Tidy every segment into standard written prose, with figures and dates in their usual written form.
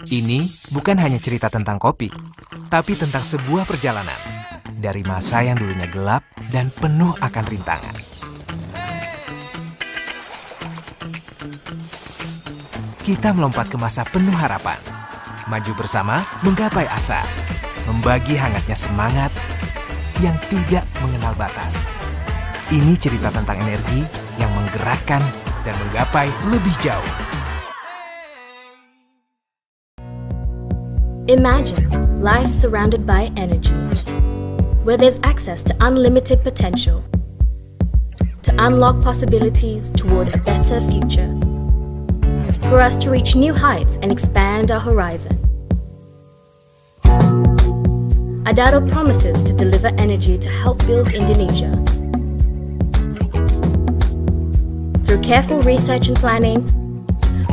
Ini bukan hanya cerita tentang kopi, tapi tentang sebuah perjalanan dari masa yang dulunya gelap dan penuh akan rintangan. Kita melompat ke masa penuh harapan, maju bersama menggapai asa, membagi hangatnya semangat yang tidak mengenal batas. Ini cerita tentang energi yang menggerakkan dan menggapai lebih jauh. Imagine life surrounded by energy, where there's access to unlimited potential, to unlock possibilities toward a better future, for us to reach new heights and expand our horizon. Adaro promises to deliver energy to help build Indonesia. Through careful research and planning,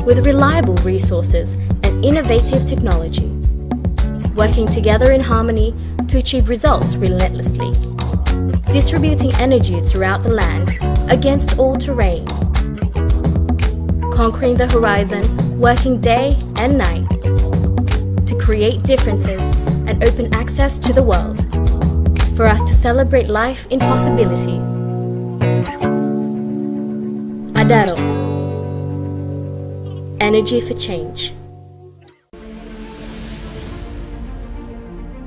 with reliable resources and innovative technology, working together in harmony to achieve results relentlessly, distributing energy throughout the land against all terrain, conquering the horizon, working day and night to create differences and open access to the world, for us to celebrate life in possibilities. Adaro, energy for change.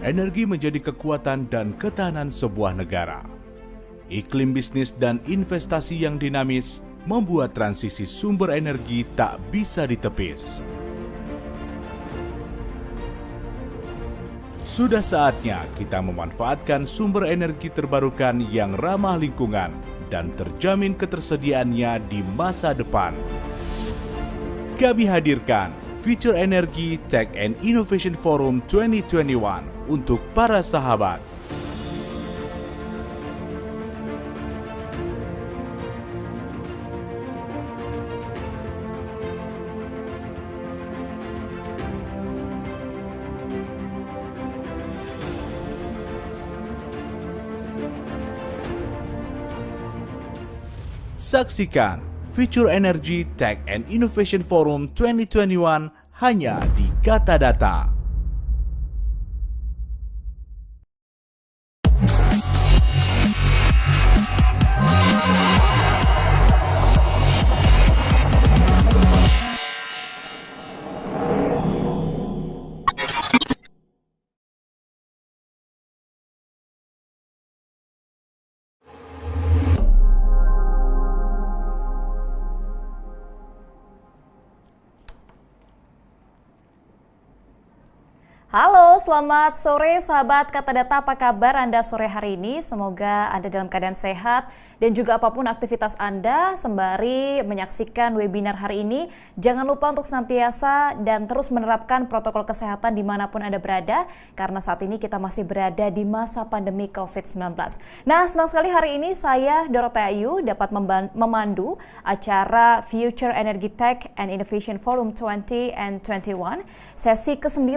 Energi menjadi kekuatan dan ketahanan sebuah negara. Iklim bisnis dan investasi yang dinamis membuat transisi sumber energi tak bisa ditepis. Sudah saatnya kita memanfaatkan sumber energi terbarukan yang ramah lingkungan dan terjamin ketersediaannya di masa depan. Kami hadirkan Future Energy Tech and Innovation Forum 2021 untuk para sahabat. Saksikan Future Energy Tech and Innovation Forum 2021 hanya di Kata Data. Halo, selamat sore sahabat Kata Data, apa kabar Anda sore hari ini? Semoga Anda dalam keadaan sehat dan juga apapun aktivitas Anda sembari menyaksikan webinar hari ini. Jangan lupa untuk senantiasa dan terus menerapkan protokol kesehatan dimanapun Anda berada, karena saat ini kita masih berada di masa pandemi COVID-19. Nah, senang sekali hari ini saya, Dorothea Ayu, dapat memandu acara Future Energy Tech and Innovation Forum 2021, sesi ke-9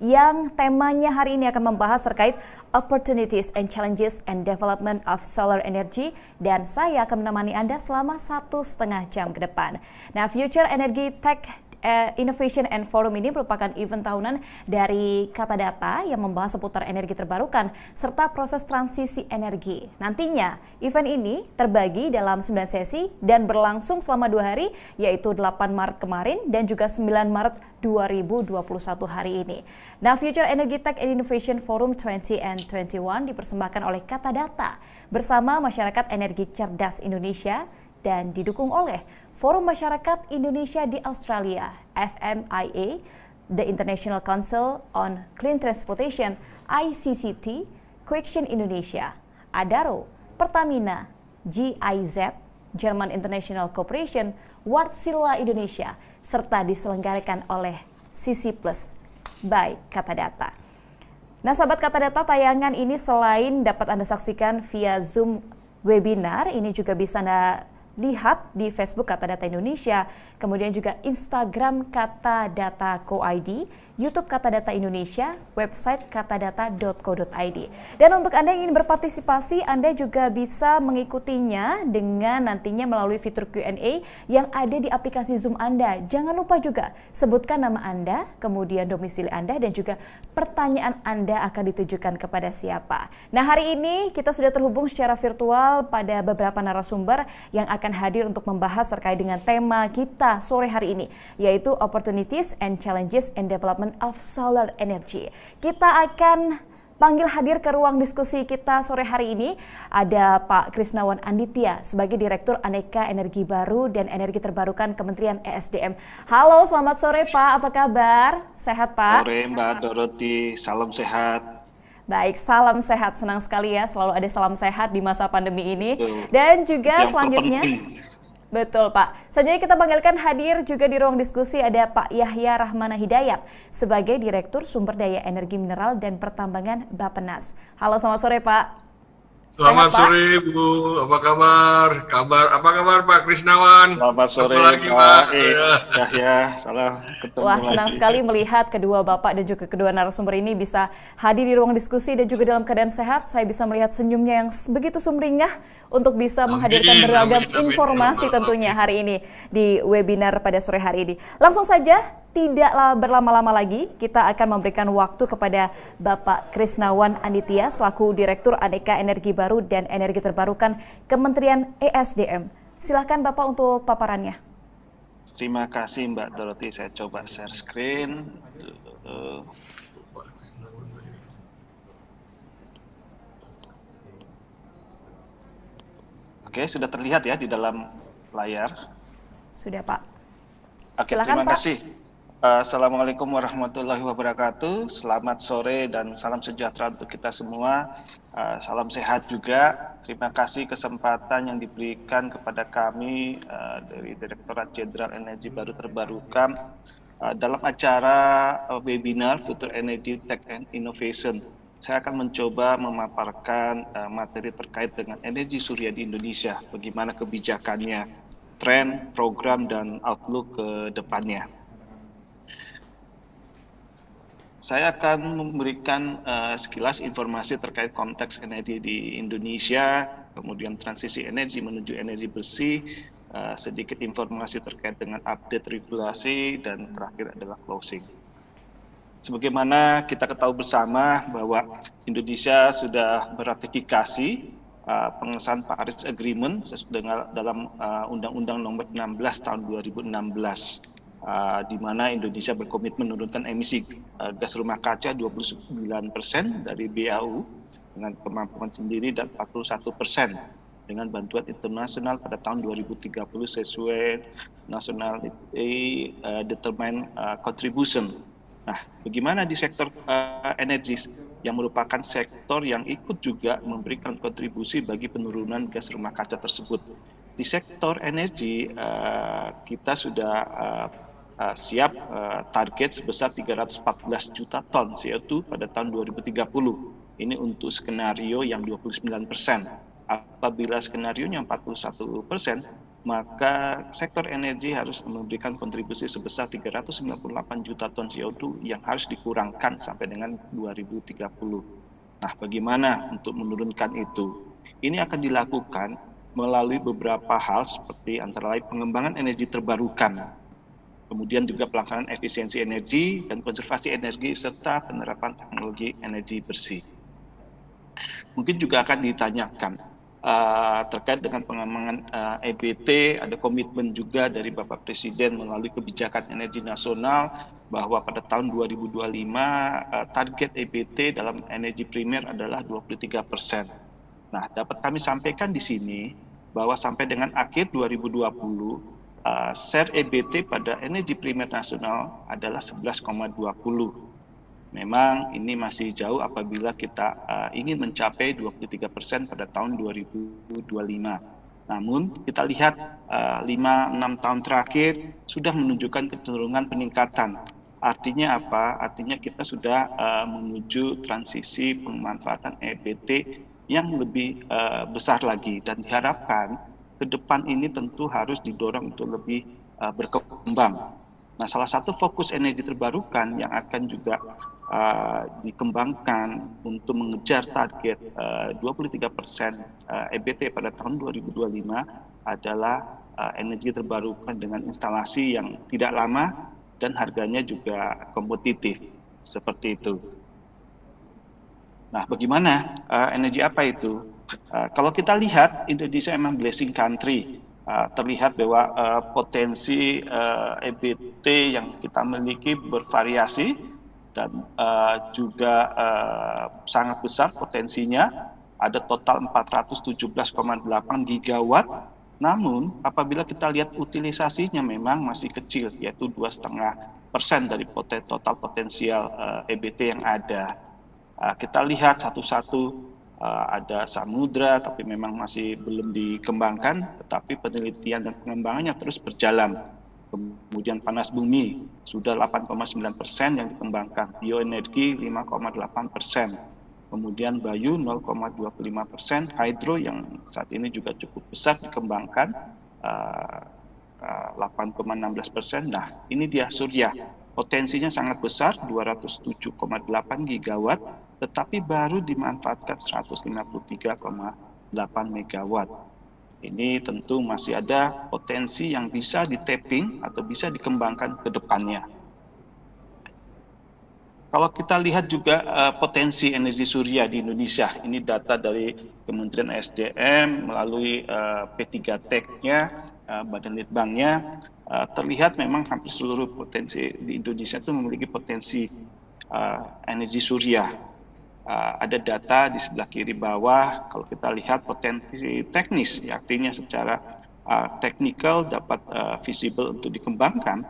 yang temanya hari ini akan membahas terkait opportunities and challenges and development of solar energy, dan saya akan menemani Anda selama 1,5 jam ke depan. Nah, Future Energy Tech Innovation and Forum ini merupakan event tahunan dari Kata Data yang membahas seputar energi terbarukan serta proses transisi energi. Nantinya, event ini terbagi dalam 9 sesi dan berlangsung selama 2 hari, yaitu 8 Maret kemarin dan juga 9 Maret 2021 hari ini. Nah, Future Energy Tech and Innovation Forum 2021 dipersembahkan oleh Kata Data bersama Masyarakat Energi Cerdas Indonesia dan didukung oleh Forum Masyarakat Indonesia di Australia, FMIA, The International Council on Clean Transportation, ICCT, Quiction Indonesia, Adaro, Pertamina, GIZ, German International Corporation, Wärtsilä Indonesia, serta diselenggarakan oleh CC Plus by Kata Data. Nah, sahabat Kata Data, tayangan ini selain dapat Anda saksikan via Zoom webinar, ini juga bisa Anda lihat di Facebook Kata Data Indonesia, kemudian juga Instagram Kata Data Co ID, YouTube Kata Data Indonesia, website katadata.co.id. Dan untuk Anda yang ingin berpartisipasi, Anda juga bisa mengikutinya dengan nantinya melalui fitur Q&A yang ada di aplikasi Zoom Anda. Jangan lupa juga sebutkan nama Anda, kemudian domisili Anda, dan juga pertanyaan Anda akan ditujukan kepada siapa. Nah, hari ini kita sudah terhubung secara virtual pada beberapa narasumber yang akan hadir untuk membahas terkait dengan tema kita sore hari ini, yaitu Opportunities and Challenges in Development of Solar Energy. Kita akan panggil hadir ke ruang diskusi kita sore hari ini. Ada Pak Krisnawan Anditya sebagai Direktur Aneka Energi Baru dan Energi Terbarukan Kementerian ESDM. Halo, selamat sore Pak, apa kabar? Sehat Pak? Sore Mbak Doroti, salam sehat. Baik, salam sehat. Senang sekali ya selalu ada salam sehat di masa pandemi ini. Betul. Dan juga Yang selanjutnya, betul Pak. Selanjutnya kita panggilkan hadir juga di ruang diskusi ada Pak Yahya Rahmana Hidayat sebagai Direktur Sumber Daya Energi Mineral dan Pertambangan Bappenas. Halo, selamat sore Pak. Selamat Sehat, sore Bu, apa kabar? Apa kabar Pak Krisnawan? Selamat sore lagi, Pak Pak. Yahya, salam ketemu Wah, lagi. senang sekali melihat kedua Bapak dan juga kedua narasumber ini bisa hadir di ruang diskusi dan juga dalam keadaan sehat. Saya bisa melihat senyumnya yang begitu sumringah untuk bisa menghadirkan beragam informasi tentunya hari ini di webinar pada sore hari ini. Langsung saja, tidaklah berlama-lama lagi, kita akan memberikan waktu kepada Bapak Krisnawan Anditya selaku Direktur Aneka Energi Baru dan Energi Terbarukan Kementerian ESDM. Silakan Bapak untuk paparannya. Terima kasih Mbak Doroti, saya coba share screen. Oke, sudah terlihat ya di dalam layar. Sudah Pak. Oke, Silakan, terima Pak. kasih. Assalamualaikum warahmatullahi wabarakatuh. Selamat sore dan salam sejahtera untuk kita semua. Salam sehat juga. Terima kasih kesempatan yang diberikan kepada kami dari Direktorat Jenderal Energi Baru Terbarukan dalam acara webinar Future Energy Tech and Innovation. Saya akan mencoba memaparkan materi terkait dengan energi surya di Indonesia, bagaimana kebijakannya, tren, program, dan outlook ke depannya. Saya akan memberikan sekilas informasi terkait konteks energi di Indonesia, kemudian transisi energi menuju energi bersih, sedikit informasi terkait dengan update regulasi, dan terakhir adalah closing. Sebagaimana kita ketahui bersama bahwa Indonesia sudah meratifikasi pengesahan Paris Agreement dalam Undang-Undang Nomor 16 Tahun 2016. Di mana Indonesia berkomitmen menurunkan emisi gas rumah kaca 29% dari BAU dengan kemampuan sendiri dan 41% dengan bantuan internasional pada tahun 2030 sesuai National Determined Contribution. Nah, bagaimana di sektor energi yang merupakan sektor yang ikut juga memberikan kontribusi bagi penurunan gas rumah kaca tersebut. Di sektor energi kita sudah siap target sebesar 314 juta ton CO2 pada tahun 2030. Ini untuk skenario yang 29%. Apabila skenario yang 41%, maka sektor energi harus memberikan kontribusi sebesar 398 juta ton CO2 yang harus dikurangkan sampai dengan 2030. Nah, bagaimana untuk menurunkan itu? Ini akan dilakukan melalui beberapa hal seperti antara lain pengembangan energi terbarukan, kemudian juga pelaksanaan efisiensi energi dan konservasi energi, serta penerapan teknologi energi bersih. Mungkin juga akan ditanyakan terkait dengan pengembangan EBT, ada komitmen juga dari Bapak Presiden melalui kebijakan energi nasional bahwa pada tahun 2025 target EBT dalam energi primer adalah 23%. Nah, dapat kami sampaikan di sini bahwa sampai dengan akhir 2020, share EBT pada energi primer nasional adalah 11,20. Memang ini masih jauh apabila kita ingin mencapai 23% pada tahun 2025. Namun kita lihat 5-6 tahun terakhir sudah menunjukkan kecenderungan peningkatan. Artinya apa? Artinya kita sudah menuju transisi pemanfaatan EBT yang lebih besar lagi, dan diharapkan ke depan ini tentu harus didorong untuk lebih berkembang. Nah, salah satu fokus energi terbarukan yang akan juga dikembangkan untuk mengejar target 23% EBT pada tahun 2025 adalah energi terbarukan dengan instalasi yang tidak lama dan harganya juga kompetitif, seperti itu. Nah, bagaimana energi apa itu? Kalau kita lihat, Indonesia memang blessing country. Terlihat bahwa potensi EBT yang kita miliki bervariasi dan juga sangat besar potensinya. Ada total 417,8 gigawatt. Namun, apabila kita lihat utilisasinya memang masih kecil, yaitu 2,5% dari total potensial EBT yang ada. Kita lihat satu-satu, ada samudra tapi memang masih belum dikembangkan, tetapi penelitian dan pengembangannya terus berjalan. Kemudian panas bumi sudah 8,9% yang dikembangkan, bioenergi 5,8%, kemudian bayu 0,25%, hydro yang saat ini juga cukup besar dikembangkan 8,16%. Nah, ini dia surya. Potensinya sangat besar, 207,8 gigawatt, tetapi baru dimanfaatkan 153,8 megawatt. Ini tentu masih ada potensi yang bisa di-tapping atau bisa dikembangkan ke depannya. Kalau kita lihat juga potensi energi surya di Indonesia, ini data dari Kementerian SDM melalui P3TEK-nya, Badan Litbangnya, terlihat memang hampir seluruh potensi di Indonesia itu memiliki potensi energi surya. Ada data di sebelah kiri bawah, kalau kita lihat potensi teknis, artinya secara teknikal dapat visible untuk dikembangkan,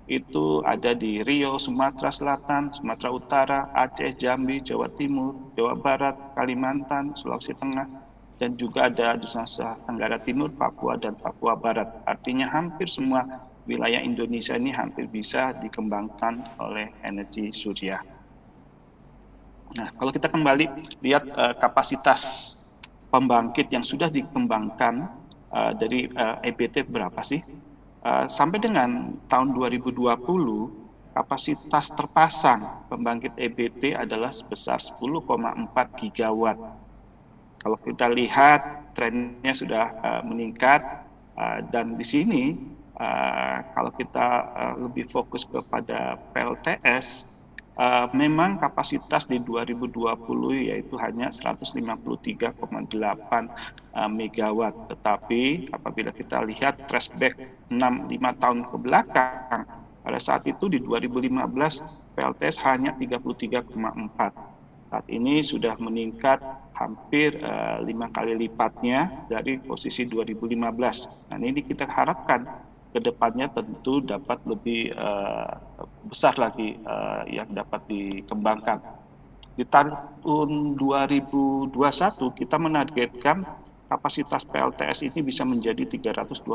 itu ada di Riau, Sumatera Selatan, Sumatera Utara, Aceh, Jambi, Jawa Timur, Jawa Barat, Kalimantan, Sulawesi Tengah, dan juga ada di Nusa Tenggara Timur, Papua, dan Papua Barat. Artinya hampir semua wilayah Indonesia ini hampir bisa dikembangkan oleh energi surya. Nah, kalau kita kembali lihat kapasitas pembangkit yang sudah dikembangkan dari EBT berapa sih? Sampai dengan tahun 2020, kapasitas terpasang pembangkit EBT adalah sebesar 10,4 gigawatt. Kalau kita lihat trennya sudah meningkat, dan di sini kalau kita lebih fokus kepada PLTS, memang kapasitas di 2020 yaitu hanya 153,8 megawatt. Tetapi apabila kita lihat flashback 5 tahun ke belakang, pada saat itu di 2015 PLTS hanya 33,4. Saat ini sudah meningkat hampir 5 kali lipatnya dari posisi 2015. Nah, ini kita harapkan ke depannya tentu dapat lebih besar lagi yang dapat dikembangkan. Di tahun 2021 kita menargetkan kapasitas PLTS ini bisa menjadi 328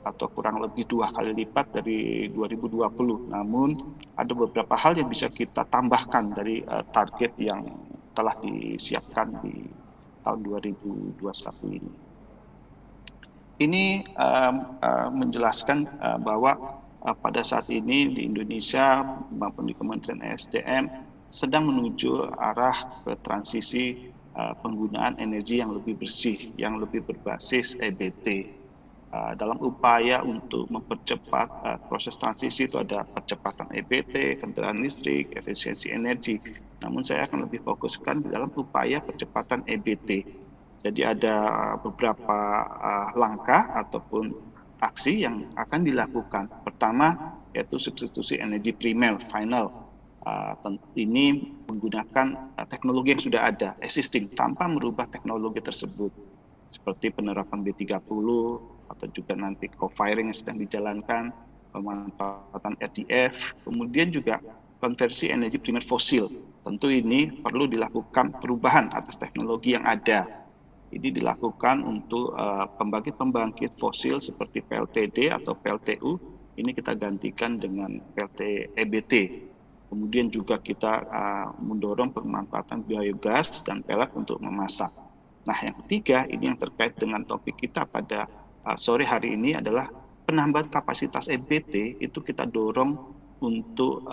atau kurang lebih 2 kali lipat dari 2020. Namun ada beberapa hal yang bisa kita tambahkan dari target yang telah disiapkan di tahun 2021 ini. Ini menjelaskan bahwa pada saat ini di Indonesia maupun di Kementerian SDM sedang menuju arah ke transisi penggunaan energi yang lebih bersih, yang lebih berbasis EBT. Dalam upaya untuk mempercepat proses transisi itu ada percepatan EBT, kendaraan listrik, efisiensi energi. Namun saya akan lebih fokuskan di dalam upaya percepatan EBT. Jadi ada beberapa langkah ataupun aksi yang akan dilakukan. Pertama yaitu substitusi energi primer, final. Ini menggunakan teknologi yang sudah ada, existing, tanpa merubah teknologi tersebut. Seperti penerapan B30 atau juga nanti co-firing yang sedang dijalankan, pemanfaatan RDF, kemudian juga konversi energi primer fosil. Tentu ini perlu dilakukan perubahan atas teknologi yang ada. Ini dilakukan untuk pembangkit-pembangkit fosil seperti PLTD atau PLTU, ini kita gantikan dengan PLT EBT. Kemudian juga kita mendorong pemanfaatan biogas dan pelet untuk memasak. Nah, yang ketiga, ini yang terkait dengan topik kita pada sore hari ini adalah penambahan kapasitas EBT itu kita dorong untuk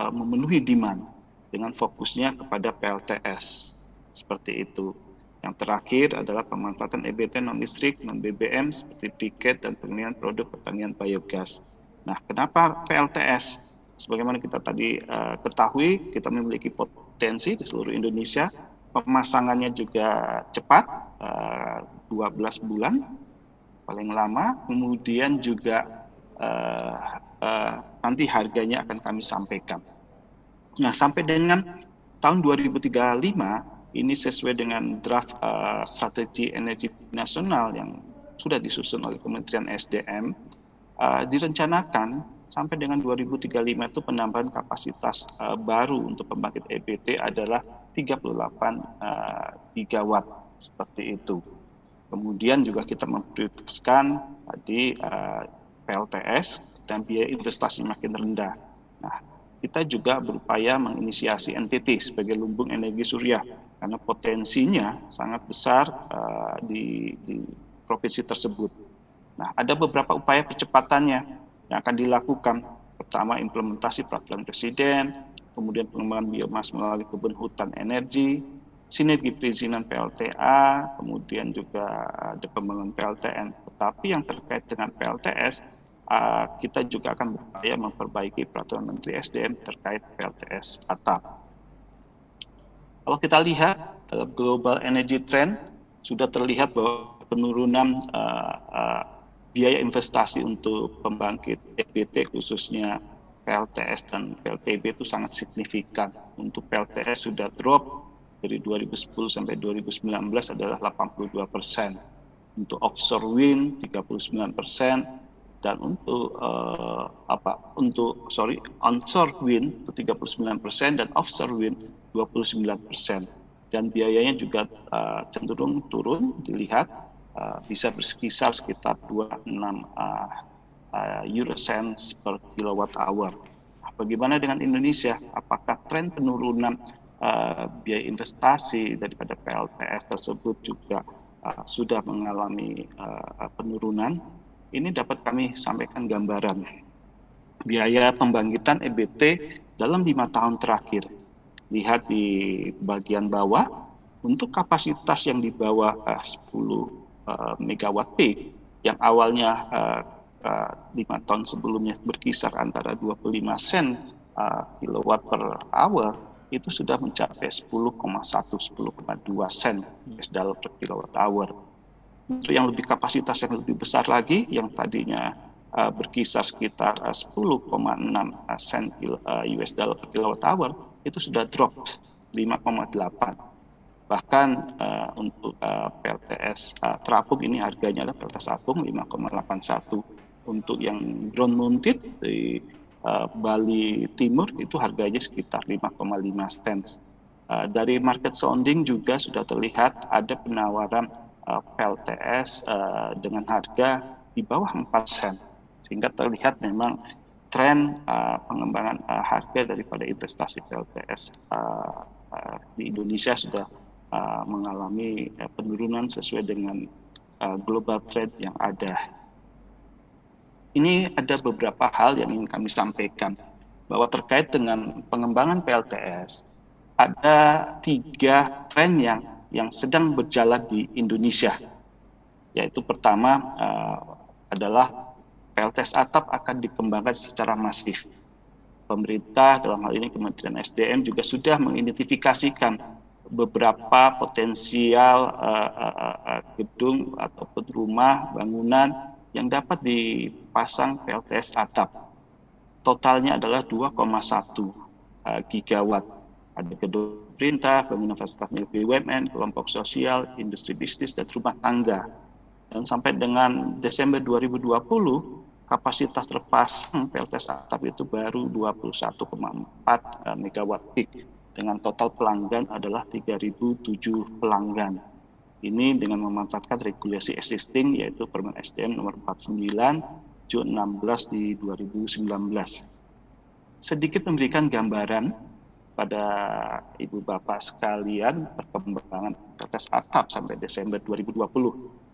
memenuhi demand dengan fokusnya kepada PLTS. Seperti itu. Yang terakhir adalah pemanfaatan EBT non-listrik, non-BBM seperti briket dan pengiriman produk pertanian biogas. Nah, kenapa PLTS? Sebagaimana kita tadi ketahui, kita memiliki potensi di seluruh Indonesia. Pemasangannya juga cepat, 12 bulan paling lama. Kemudian juga nanti harganya akan kami sampaikan. Nah, sampai dengan tahun 2035, ini sesuai dengan draft strategi energi nasional yang sudah disusun oleh Kementerian SDM, direncanakan sampai dengan 2035 itu penambahan kapasitas baru untuk pembangkit EBT adalah 38 gigawatt, seperti itu. Kemudian juga kita memprioritaskan tadi PLTS dan biaya investasi makin rendah. Nah, kita juga berupaya menginisiasi NTT sebagai lumbung energi surya karena potensinya sangat besar di provinsi tersebut. Nah, ada beberapa upaya percepatannya yang akan dilakukan. Pertama, implementasi peraturan Presiden, kemudian pengembangan biomas melalui kebun hutan energi, sinergi perizinan PLTA, kemudian juga ada pembangunan PLTN. Tetapi yang terkait dengan PLTS, kita juga akan berupaya memperbaiki peraturan Menteri SDM terkait PLTS atap. Kalau kita lihat dalam global energy trend, sudah terlihat bahwa penurunan biaya investasi untuk pembangkit EBT khususnya PLTS dan PLTB itu sangat signifikan. Untuk PLTS sudah drop dari 2010 sampai 2019 adalah 82%. Untuk offshore wind 39%, dan untuk onshore wind itu 39% dan offshore wind 29%. Dan biayanya juga cenderung turun, dilihat bisa berkisar sekitar 26 euro cents per kilowatt hour. Bagaimana dengan Indonesia? Apakah tren penurunan biaya investasi daripada PLTS tersebut juga sudah mengalami penurunan? Ini dapat kami sampaikan gambaran. Biaya pembangkitan EBT dalam 5 tahun terakhir. Lihat di bagian bawah, untuk kapasitas yang di bawah 10 megawatt peak, yang awalnya 5 tahun sebelumnya berkisar antara 25 sen kilowatt per hour, itu sudah mencapai 10,2 sen US dollar per kilowatt hour. Untuk yang lebih kapasitas yang lebih besar lagi, yang tadinya berkisar sekitar 10,6 sen US dollar per kilowatt hour, itu sudah drop 5,8. Bahkan untuk PLTS terapung ini harganya adalah PLTS apung 5,81. Untuk yang ground mounted di Bali Timur itu harganya sekitar 5,5 sen. Dari market sounding juga sudah terlihat ada penawaran PLTS dengan harga di bawah 4 sen, sehingga terlihat memang tren pengembangan harga daripada investasi PLTS di Indonesia sudah mengalami penurunan sesuai dengan global trend yang ada. Ini ada beberapa hal yang ingin kami sampaikan, bahwa terkait dengan pengembangan PLTS ada 3 tren yang sedang berjalan di Indonesia, yaitu pertama adalah PLTS atap akan dikembangkan secara masif. Pemerintah dalam hal ini Kementerian SDM juga sudah mengidentifikasikan beberapa potensial gedung ataupun rumah bangunan yang dapat dipasang PLTS atap. Totalnya adalah 2,1 gigawatt. Ada gedung pemerintah, bangunan fasilitas milik BUMN, kelompok sosial, industri bisnis, dan rumah tangga. Dan sampai dengan Desember 2020, kapasitas terpasang PLTS atap itu baru 21,4 megawatt peak, dengan total pelanggan adalah 3.007 pelanggan. Ini dengan memanfaatkan regulasi existing, yaitu Permen SDM nomor 49, Jun 16 di 2019. Sedikit memberikan gambaran pada Ibu Bapak sekalian perkembangan PLTS atap sampai Desember 2020.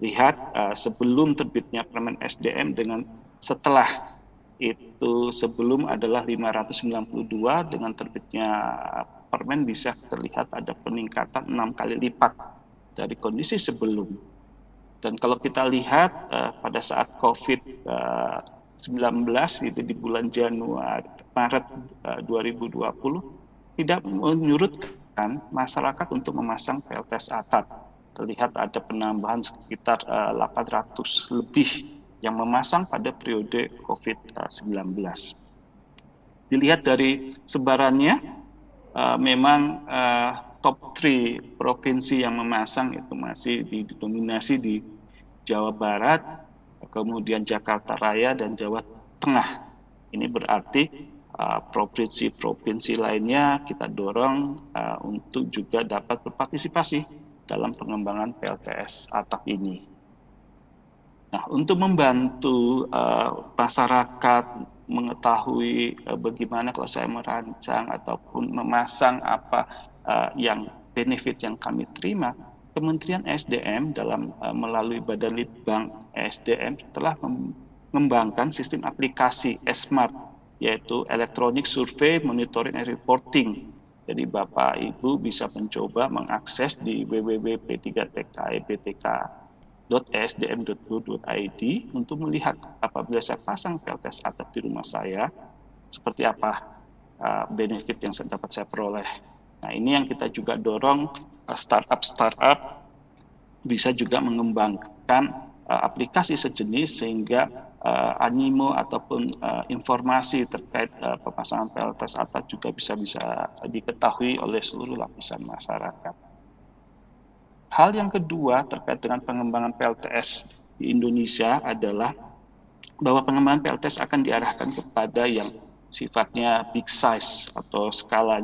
Lihat sebelum terbitnya Permen SDM dengan setelah itu sebelum adalah 592, dengan terbitnya Permen bisa terlihat ada peningkatan 6 kali lipat dari kondisi sebelum. Dan kalau kita lihat pada saat COVID-19 itu di bulan Maret 2020 tidak menyurutkan masyarakat untuk memasang PLTS atap. Terlihat ada penambahan sekitar 800 lebih yang memasang pada periode COVID-19. Dilihat dari sebarannya, memang top 3 provinsi yang memasang itu masih didominasi di Jawa Barat, kemudian Jakarta Raya, dan Jawa Tengah. Ini berarti provinsi-provinsi lainnya kita dorong untuk juga dapat berpartisipasi dalam pengembangan PLTS atap ini. Nah, untuk membantu masyarakat mengetahui bagaimana kalau saya merancang ataupun memasang apa yang benefit yang kami terima, Kementerian SDM melalui Badan Litbang SDM telah mengembangkan sistem aplikasi S-Smart, yaitu Electronic Survey Monitoring and Reporting. Jadi Bapak Ibu bisa mencoba mengakses di www.p3tk.sdm.go.id untuk melihat apabila saya pasang PLTS atap di rumah saya, seperti apa benefit yang dapat saya peroleh. Nah, ini yang kita juga dorong startup bisa juga mengembangkan aplikasi sejenis sehingga animo ataupun informasi terkait pemasangan PLTS atap juga bisa diketahui oleh seluruh lapisan masyarakat. Hal yang kedua terkait dengan pengembangan PLTS di Indonesia adalah bahwa pengembangan PLTS akan diarahkan kepada yang sifatnya big size atau skala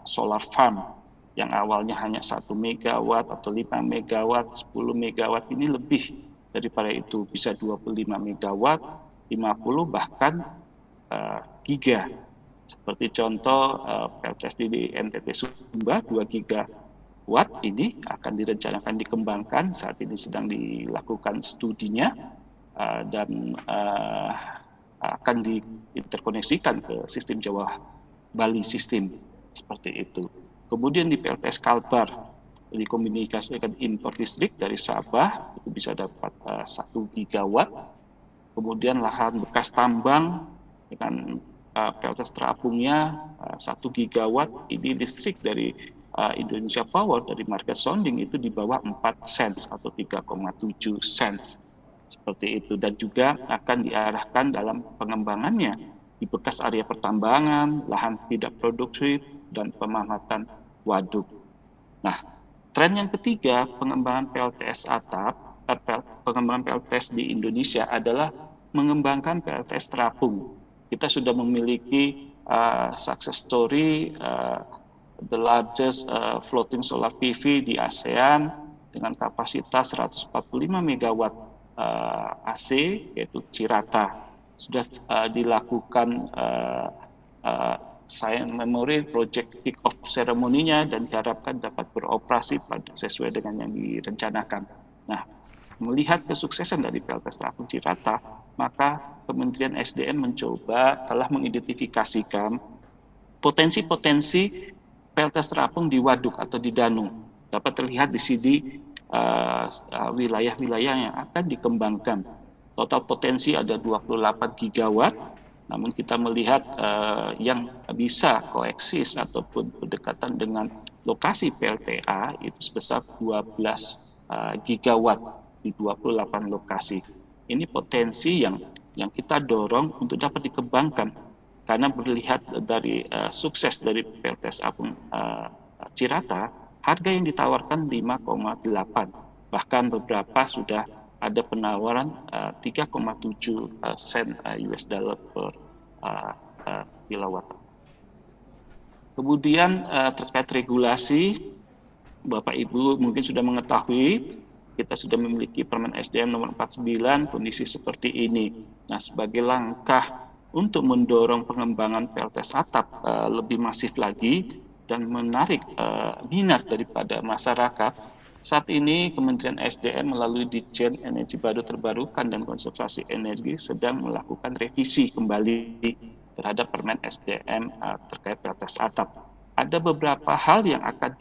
solar farm yang awalnya hanya 1 megawatt atau 5 megawatt, 10 megawatt, ini lebih daripada itu, bisa 25 megawatt, 50 bahkan giga. Seperti contoh PLTS di NTT Sumba 2 gigawatt ini akan direncanakan dikembangkan, saat ini sedang dilakukan studinya dan akan diinterkoneksikan ke sistem Jawa Bali sistem seperti itu. Kemudian di PLTS Kalbar dikomunikasikan impor listrik dari Sabah, itu bisa dapat 1 gigawatt. Kemudian lahan bekas tambang dengan PLTS terapungnya 1 gigawatt, ini listrik dari Indonesia Power dari market sounding itu di bawah 4 cents atau 3,7 cents. Seperti itu, dan juga akan diarahkan dalam pengembangannya di bekas area pertambangan, lahan tidak produktif, dan pemanfaatan waduk. Nah, tren yang ketiga pengembangan PLTS atap, pengembangan PLTS di Indonesia adalah mengembangkan PLTS terapung. Kita sudah memiliki success story, the largest floating solar PV di ASEAN dengan kapasitas 145 megawatt AC, yaitu Cirata. Sudah dilakukan Science Memory Project Kick-Off ceremony-nya dan diharapkan dapat beroperasi sesuai dengan yang direncanakan. Nah, melihat kesuksesan dari PLTS terapung Cirata, maka Kementerian SDM telah mengidentifikasikan potensi-potensi PLTS terapung di waduk atau di danau. Dapat terlihat di sini wilayah-wilayah yang akan dikembangkan. Total potensi ada 28 gigawatt, namun kita melihat yang bisa koeksis ataupun berdekatan dengan lokasi PLTA itu sebesar 12 gigawatt di 28 lokasi. Ini potensi yang kita dorong untuk dapat dikembangkan, karena melihat dari sukses dari PLTS apung Cirata, harga yang ditawarkan 5,8, bahkan beberapa sudah ada penawaran 3,7 sen US dollar per kilowatt. Kemudian terkait regulasi, Bapak Ibu mungkin sudah mengetahui, kita sudah memiliki Permen SDM nomor 49 kondisi seperti ini. Nah, sebagai langkah untuk mendorong pengembangan PLTS atap lebih masif lagi dan menarik minat daripada masyarakat, Saat ini Kementerian SDM melalui Ditjen Energi Baru Terbarukan dan Konservasi Energi sedang melakukan revisi kembali terhadap Permen SDM terkait PLTS atap. Ada beberapa hal yang akan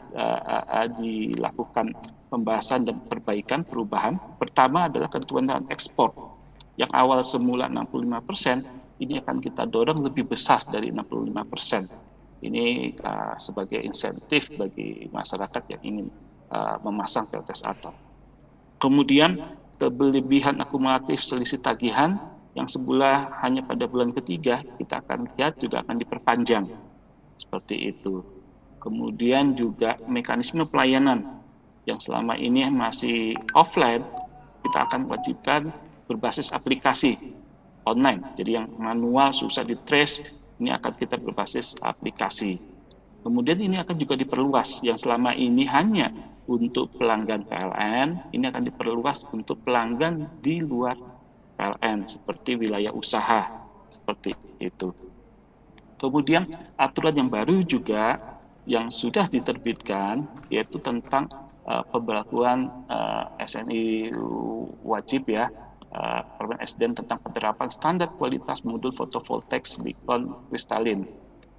dilakukan pembahasan dan perbaikan perubahan. Pertama adalah ketentuan dalam ekspor yang awal semula 65%, ini akan kita dorong lebih besar dari 65%. Ini sebagai insentif bagi masyarakat yang ingin memasang PLTS atap. Kemudian kelebihan akumulatif selisih tagihan yang semula hanya pada bulan ketiga, kita akan lihat juga akan diperpanjang seperti itu. Kemudian juga mekanisme pelayanan yang selama ini masih offline, kita akan wajibkan berbasis aplikasi online. Jadi yang manual susah di trace, ini akan kita berbasis aplikasi. Kemudian ini akan juga diperluas, yang selama ini hanya untuk pelanggan PLN, ini akan diperluas untuk pelanggan di luar PLN, seperti wilayah usaha, seperti itu. Kemudian aturan yang baru juga yang sudah diterbitkan, yaitu tentang pemberlakuan SNI wajib ya, Permen SDM tentang penerapan standar kualitas modul fotovoltaik silikon kristalin.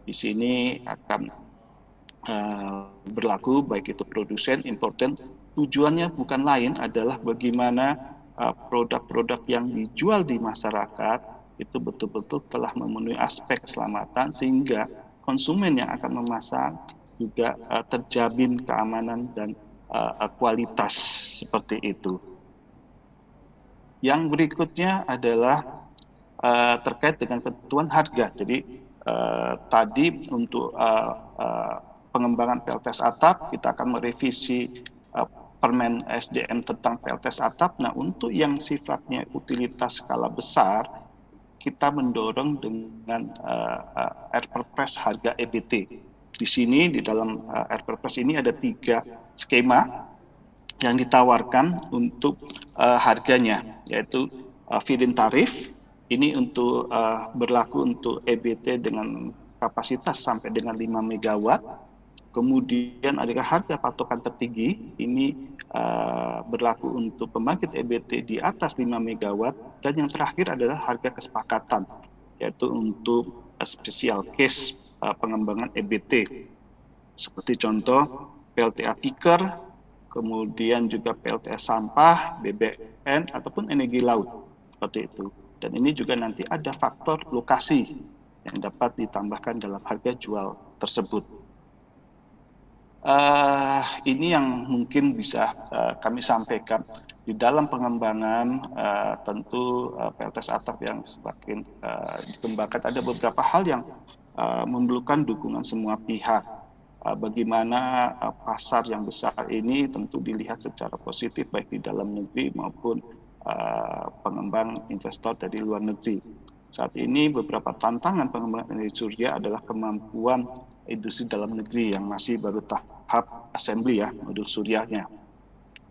Di sini akan berlaku baik itu produsen, importen. Tujuannya bukan lain adalah bagaimana produk-produk yang dijual di masyarakat itu betul-betul telah memenuhi aspek keselamatan sehingga konsumen yang akan memasang juga terjamin keamanan dan kualitas seperti itu. Yang berikutnya adalah terkait dengan ketentuan harga. Jadi tadi untuk pengembangan PLTS atap, kita akan merevisi Permen SDM tentang PLTS atap. Nah, untuk yang sifatnya utilitas skala besar, kita mendorong dengan RPRPres harga EBT. Di sini, di dalam RPRPres ini ada 3 skema yang ditawarkan untuk harganya, yaitu feed-in tarif. Ini untuk berlaku untuk EBT dengan kapasitas sampai dengan 5 megawatt. Kemudian ada harga patokan tertinggi, ini berlaku untuk pembangkit EBT di atas 5 megawatt. Dan yang terakhir adalah harga kesepakatan, yaitu untuk special case pengembangan EBT. Seperti contoh PLTA piker, kemudian juga PLTS sampah, BBN, ataupun energi laut, seperti itu. Dan ini juga nanti ada faktor lokasi yang dapat ditambahkan dalam harga jual tersebut. Ini yang mungkin bisa kami sampaikan di dalam pengembangan tentu PLTS atap yang semakin dikembangkan. Ada beberapa hal yang memerlukan dukungan semua pihak. Bagaimana pasar yang besar ini tentu dilihat secara positif baik di dalam negeri maupun pengembang investor dari luar negeri. Saat ini beberapa tantangan pengembangan energi surya adalah kemampuan industri dalam negeri yang masih baru tahap assembly ya, modul suryanya.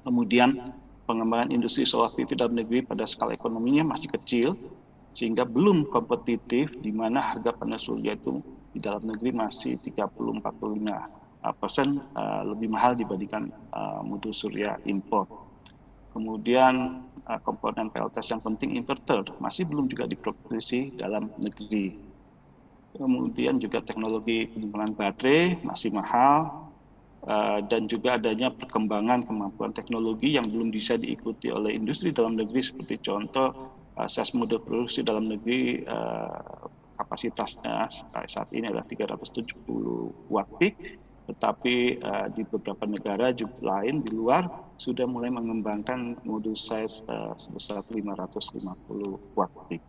Kemudian pengembangan industri solar PV dalam negeri pada skala ekonominya masih kecil sehingga belum kompetitif, di mana harga panel surya itu di dalam negeri masih 30-45% lebih mahal dibandingkan modul surya impor. Kemudian komponen PLTS yang penting inverter masih belum juga diproduksi dalam negeri. Kemudian juga teknologi penyimpanan baterai masih mahal dan juga adanya perkembangan kemampuan teknologi yang belum bisa diikuti oleh industri dalam negeri seperti contoh size model produksi dalam negeri kapasitasnya saat ini adalah 370 watt peak, tetapi di beberapa negara juga lain di luar sudah mulai mengembangkan modul size sebesar 550 watt peak.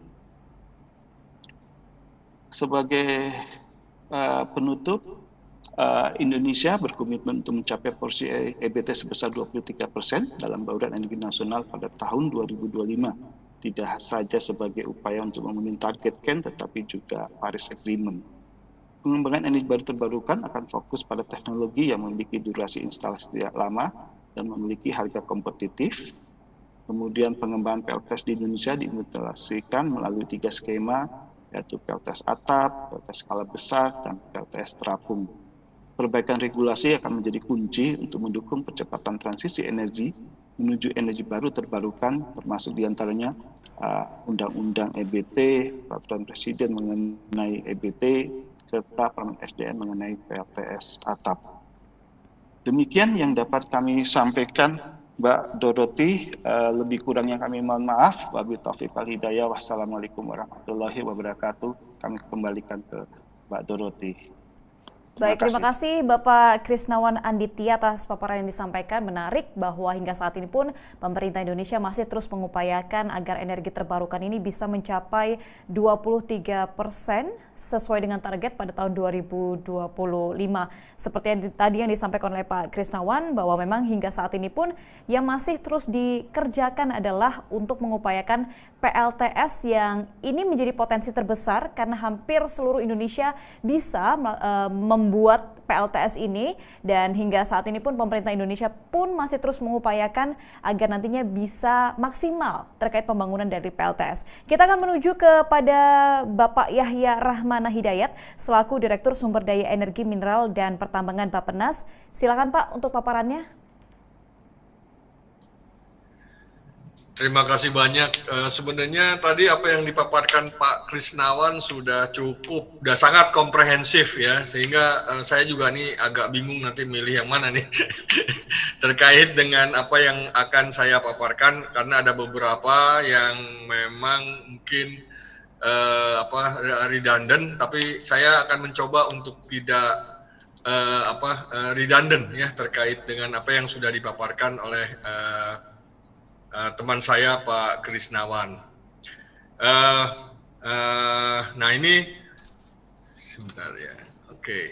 Sebagai penutup, Indonesia berkomitmen untuk mencapai porsi EBT sebesar 23% dalam bauran energi nasional pada tahun 2025. Tidak saja sebagai upaya untuk memenuhi target KEN, tetapi juga Paris Agreement. Pengembangan energi baru terbarukan akan fokus pada teknologi yang memiliki durasi instalasi tidak lama dan memiliki harga kompetitif. Kemudian pengembangan PLTS di Indonesia diimplementasikan melalui 3 skema, yaitu PLTS atap, PLTS skala besar, dan PLTS terapung. perbaikan regulasi akan menjadi kunci untuk mendukung percepatan transisi energi menuju energi baru terbarukan, termasuk diantaranya Undang-Undang EBT, Peraturan Presiden mengenai EBT, serta Permen SDM mengenai PLTS atap. Demikian yang dapat kami sampaikan, Mbak Dorothy. Lebih kurangnya kami mohon maaf. Wabillahi taufiq wal hidayah. Wassalamualaikum warahmatullahi wabarakatuh. Kami kembalikan ke Mbak Dorothy. Baik, terima kasih Bapak Krisnawan Anditya atas paparan yang disampaikan. Menarik bahwa hingga saat ini pun pemerintah Indonesia masih terus mengupayakan agar energi terbarukan ini bisa mencapai 23% sesuai dengan target pada tahun 2025. Seperti yang tadi yang disampaikan oleh Pak Krisnawan, bahwa memang hingga saat ini pun yang masih terus dikerjakan adalah untuk mengupayakan PLTS yang ini menjadi potensi terbesar karena hampir seluruh Indonesia bisa membuat PLTS ini, dan hingga saat ini pun pemerintah Indonesia pun masih terus mengupayakan agar nantinya bisa maksimal terkait pembangunan dari PLTS. Kita akan menuju kepada Bapak Yahya Rahmana Hidayat selaku Direktur Sumber Daya Energi Mineral dan Pertambangan Bappenas. Silakan Pak untuk paparannya. Terima kasih banyak. Sebenarnya tadi apa yang dipaparkan Pak Krisnawan sudah sangat komprehensif ya, sehingga saya juga nih agak bingung nanti milih yang mana nih terkait dengan apa yang akan saya paparkan, karena ada beberapa yang memang mungkin redundant, tapi saya akan mencoba untuk tidak redundant ya terkait dengan apa yang sudah dipaparkan oleh teman saya Pak Krisnawan. Nah ini sebentar ya, oke.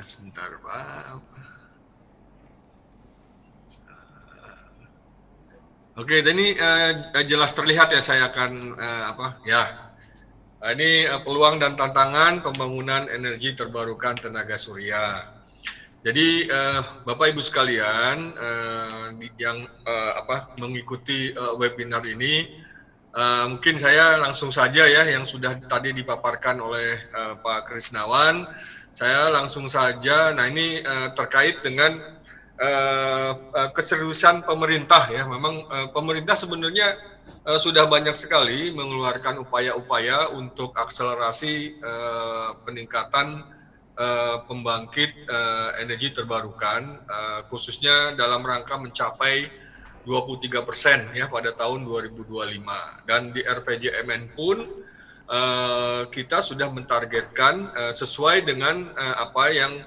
Sebentar Pak. Oke, ini jelas terlihat ya, saya akan ini peluang dan tantangan pembangunan energi terbarukan tenaga surya. Jadi Bapak Ibu sekalian yang mengikuti webinar ini, mungkin saya langsung saja ya yang sudah tadi dipaparkan oleh Pak Krisnawan, saya langsung saja. Nah ini terkait dengan keseriusan pemerintah ya. Memang pemerintah sebenarnya sudah banyak sekali mengeluarkan upaya-upaya untuk akselerasi peningkatan pembangkit energi terbarukan, khususnya dalam rangka mencapai 23% ya pada tahun 2025. Dan di RPJMN pun kita sudah mentargetkan sesuai dengan apa yang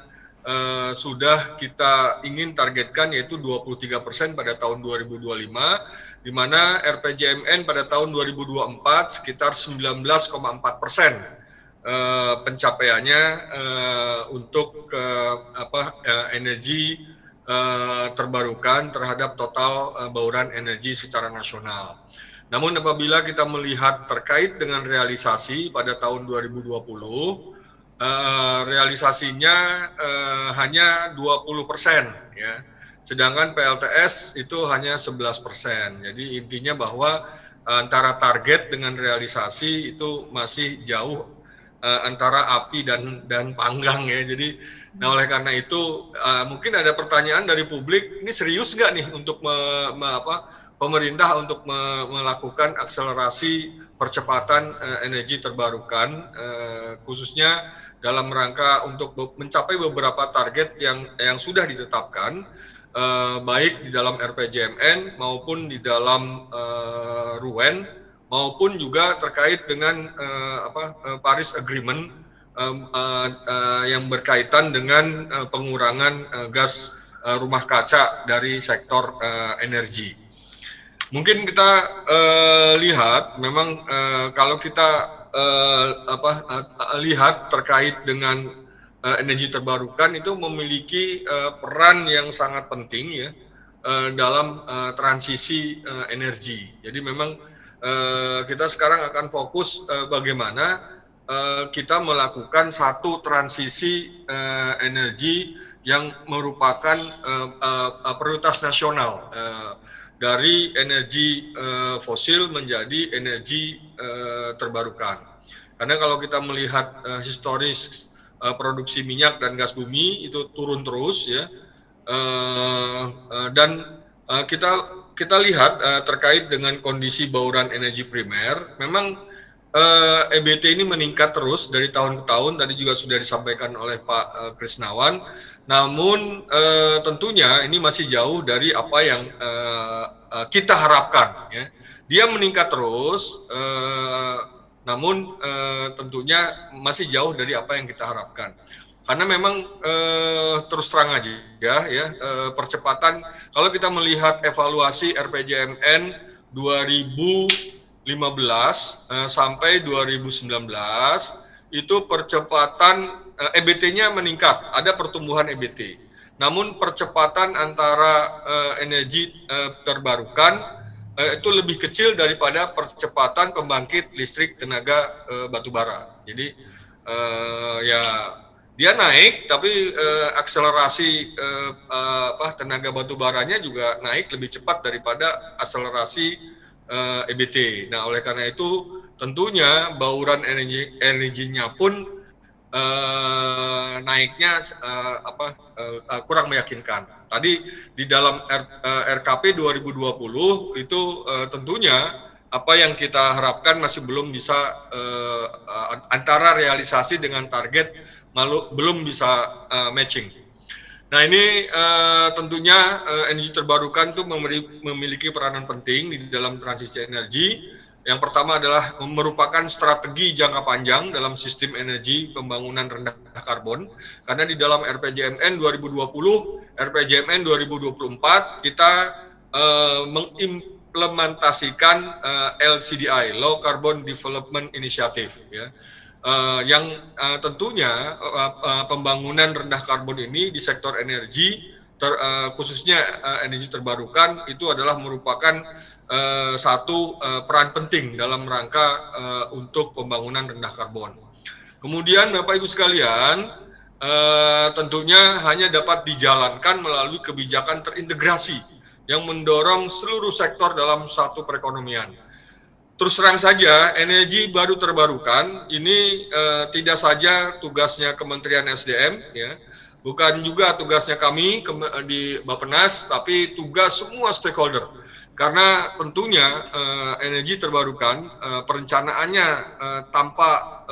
sudah kita ingin targetkan, yaitu 23% pada tahun 2025, di mana RPJMN pada tahun 2024 sekitar 19,4%. Pencapaiannya untuk energi terbarukan terhadap total bauran energi secara nasional. Namun apabila kita melihat terkait dengan realisasi pada tahun 2020, realisasinya hanya 20% ya. Sedangkan PLTS itu hanya 11%. Jadi intinya bahwa antara target dengan realisasi itu masih jauh antara api dan panggang ya. Jadi oleh karena itu mungkin ada pertanyaan dari publik, ini serius nggak nih untuk pemerintah untuk melakukan akselerasi percepatan energi terbarukan, khususnya dalam rangka untuk mencapai beberapa target yang sudah ditetapkan, baik di dalam RPJMN maupun di dalam RUEN, maupun juga terkait dengan Paris Agreement yang berkaitan dengan pengurangan gas rumah kaca dari sektor energi. Mungkin kita lihat memang kalau kita lihat terkait dengan energi terbarukan itu memiliki peran yang sangat penting ya dalam transisi energi. Jadi memang kita sekarang akan fokus bagaimana kita melakukan satu transisi energi yang merupakan prioritas nasional dari energi fosil menjadi energi terbarukan. Karena kalau kita melihat historis produksi minyak dan gas bumi itu turun terus ya. Dan kita lihat terkait dengan kondisi bauran energi primer, memang EBT ini meningkat terus dari tahun ke tahun. Tadi juga sudah disampaikan oleh Pak Krisnawan. Namun tentunya ini masih jauh dari apa yang kita harapkan. Ya. Dia meningkat terus, namun tentunya masih jauh dari apa yang kita harapkan. Karena memang terus terang aja ya percepatan, kalau kita melihat evaluasi RPJMN 2015 sampai 2019 itu percepatan EBT-nya meningkat, ada pertumbuhan EBT. Namun percepatan antara energi terbarukan itu lebih kecil daripada percepatan pembangkit listrik tenaga batubara. Jadi ya dia naik, tapi akselerasi tenaga batubaranya juga naik lebih cepat daripada akselerasi EBT. Nah, oleh karena itu tentunya bauran energinya pun naiknya kurang meyakinkan. Tadi di dalam RKP 2020 itu tentunya apa yang kita harapkan masih belum bisa antara realisasi dengan target belum bisa matching. Nah ini tentunya energi terbarukan itu memiliki peranan penting di dalam transisi energi. Yang pertama adalah merupakan strategi jangka panjang dalam sistem energi pembangunan rendah karbon. Karena di dalam RPJMN 2020, RPJMN 2024 kita mengimplementasikan LCDI, Low Carbon Development Initiative, ya. Yang tentunya pembangunan rendah karbon ini di sektor energi, khususnya energi terbarukan, itu adalah merupakan satu peran penting dalam rangka untuk pembangunan rendah karbon. Kemudian Bapak Ibu sekalian, tentunya hanya dapat dijalankan melalui kebijakan terintegrasi yang mendorong seluruh sektor dalam satu perekonomian. Terus terang saja, energi baru terbarukan ini tidak saja tugasnya Kementerian SDM, ya, bukan juga tugasnya kami di Bappenas, tapi tugas semua stakeholder. Karena tentunya energi terbarukan perencanaannya tanpa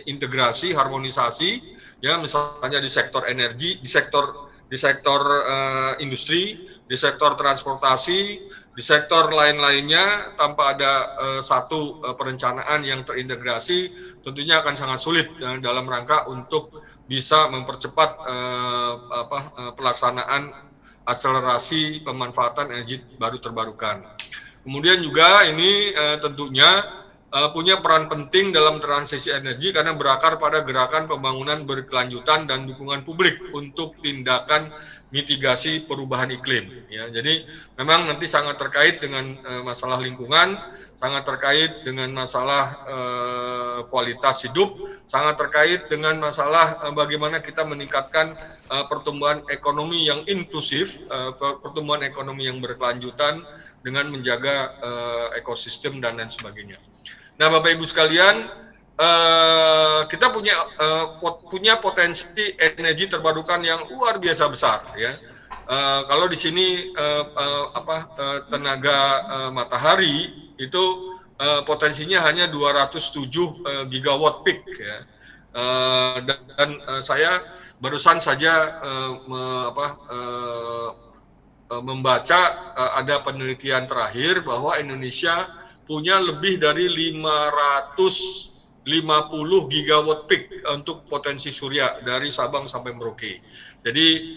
integrasi, harmonisasi, ya, misalnya di sektor energi, di sektor industri, di sektor transportasi, di sektor lain-lainnya, tanpa ada satu perencanaan yang terintegrasi, tentunya akan sangat sulit dalam rangka untuk bisa mempercepat pelaksanaan akselerasi pemanfaatan energi baru terbarukan. Kemudian juga ini tentunya punya peran penting dalam transisi energi karena berakar pada gerakan pembangunan berkelanjutan dan dukungan publik untuk tindakan mitigasi perubahan iklim. Ya, jadi memang nanti sangat terkait dengan masalah lingkungan, sangat terkait dengan masalah kualitas hidup, sangat terkait dengan masalah bagaimana kita meningkatkan pertumbuhan ekonomi yang inklusif, pertumbuhan ekonomi yang berkelanjutan dengan menjaga ekosistem dan lain sebagainya. Nah, Bapak Ibu sekalian, kita punya potensi energi terbarukan yang luar biasa besar, ya. Kalau di sini tenaga matahari itu potensinya hanya 207 gigawatt peak, ya. Dan saya barusan saja membaca ada penelitian terakhir bahwa Indonesia punya lebih dari 550 gigawatt peak untuk potensi surya dari Sabang sampai Merauke. Jadi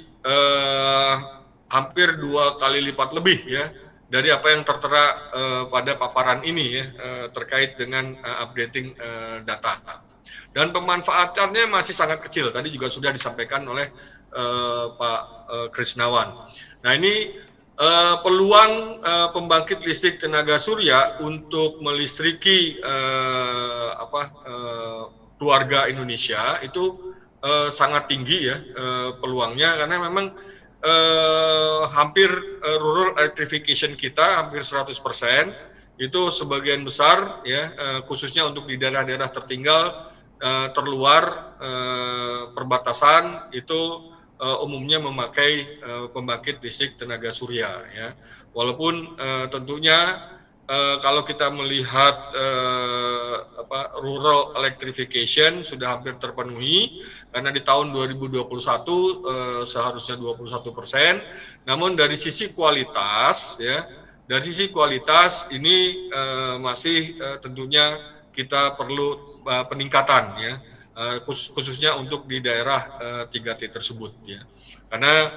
hampir 2 kali lipat lebih, ya, dari apa yang tertera pada paparan ini, ya, terkait dengan updating data. Dan pemanfaatannya masih sangat kecil. Tadi juga sudah disampaikan oleh Pak Krisnawan. Nah, ini peluang pembangkit listrik tenaga surya untuk melistriki keluarga Indonesia itu sangat tinggi, ya, peluangnya, karena memang hampir rural electrification kita hampir 100%, itu sebagian besar, ya, khususnya untuk di daerah-daerah tertinggal terluar perbatasan itu umumnya memakai pembangkit listrik tenaga surya ya. Walaupun tentunya kalau kita melihat rural electrification sudah hampir terpenuhi karena di tahun 2021 seharusnya 21%. Namun dari sisi kualitas ya, dari sisi kualitas ini masih tentunya kita perlu peningkatan ya. Khususnya untuk di daerah 3T tersebut ya, karena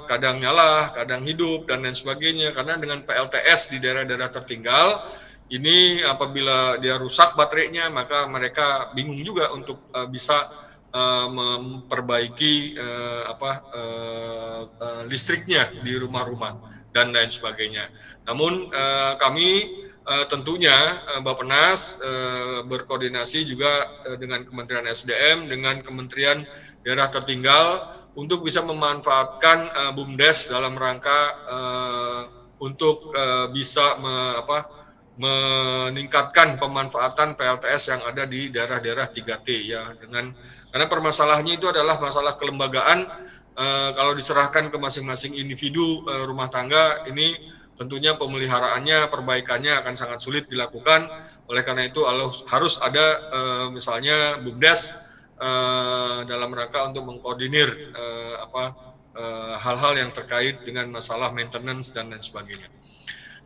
kadang nyala, kadang hidup dan lain sebagainya. Karena dengan PLTS di daerah-daerah tertinggal ini apabila dia rusak baterainya, maka mereka bingung juga untuk bisa memperbaiki listriknya di rumah-rumah dan lain sebagainya. Namun kami tentunya Bappenas berkoordinasi juga dengan Kementerian SDM, dengan Kementerian Daerah Tertinggal untuk bisa memanfaatkan BUMDes dalam rangka untuk bisa meningkatkan pemanfaatan PLTS yang ada di daerah-daerah 3T ya, karena permasalahannya itu adalah masalah kelembagaan. Kalau diserahkan ke masing-masing individu rumah tangga, ini tentunya pemeliharaannya, perbaikannya akan sangat sulit dilakukan. Oleh karena itu harus ada misalnya BUMDes dalam rangka untuk mengkoordinir hal-hal yang terkait dengan masalah maintenance dan lain sebagainya.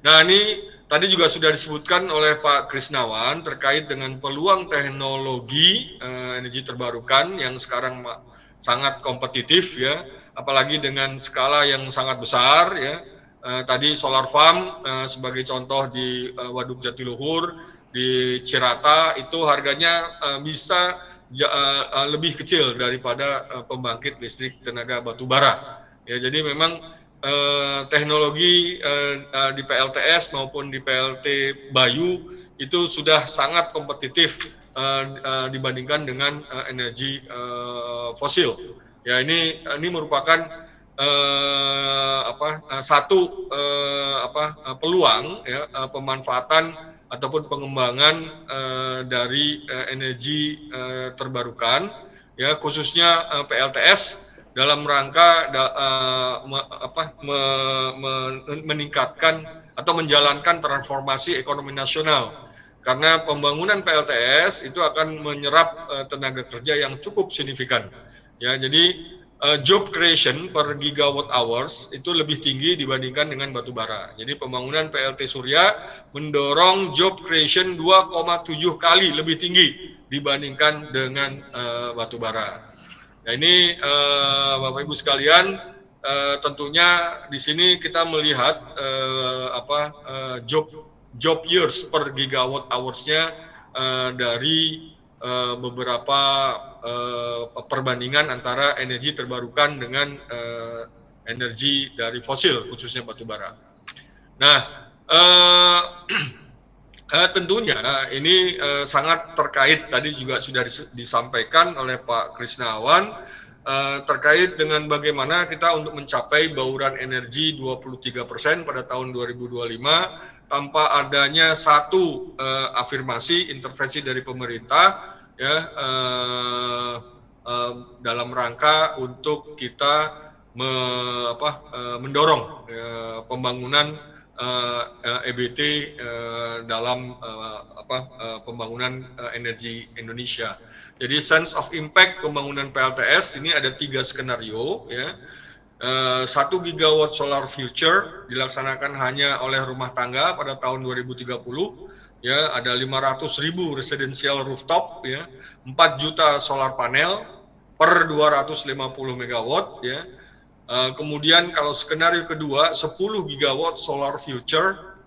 Nah, ini tadi juga sudah disebutkan oleh Pak Krisnawan terkait dengan peluang teknologi energi terbarukan yang sekarang sangat kompetitif ya, apalagi dengan skala yang sangat besar ya. Tadi solar farm sebagai contoh di Waduk Jatiluhur, di Cirata itu harganya bisa lebih kecil daripada pembangkit listrik tenaga batubara. Ya, jadi memang teknologi di PLTS maupun di PLT Bayu itu sudah sangat kompetitif dibandingkan dengan energi fosil. Ya, ini merupakan peluang ya, pemanfaatan ataupun pengembangan dari energi terbarukan ya, khususnya PLTS dalam rangka meningkatkan atau menjalankan transformasi ekonomi nasional, karena pembangunan PLTS itu akan menyerap tenaga kerja yang cukup signifikan ya. Jadi job creation per gigawatt hours itu lebih tinggi dibandingkan dengan batubara. Jadi pembangunan PLT Surya mendorong job creation 2,7 kali lebih tinggi dibandingkan dengan batubara. Nah, ini Bapak Ibu sekalian, tentunya di sini kita melihat job years per gigawatt hours-nya dari beberapa perbandingan antara energi terbarukan dengan energi dari fosil, khususnya batubara. Nah, tentunya ini sangat terkait, tadi juga sudah disampaikan oleh Pak Krisnawan, terkait dengan bagaimana kita untuk mencapai bauran energi 23% pada tahun 2025 tanpa adanya satu afirmasi intervensi dari pemerintah ya, dalam rangka untuk kita mendorong pembangunan EBT dalam pembangunan energi Indonesia. Jadi sense of impact pembangunan PLTS ini ada 3 skenario ya. 1 gigawatt solar future dilaksanakan hanya oleh rumah tangga pada tahun 2030 ya, ada 500.000 residential rooftop ya, 4 juta solar panel per 250 megawatt ya. Kemudian kalau skenario kedua 10 gigawatt solar future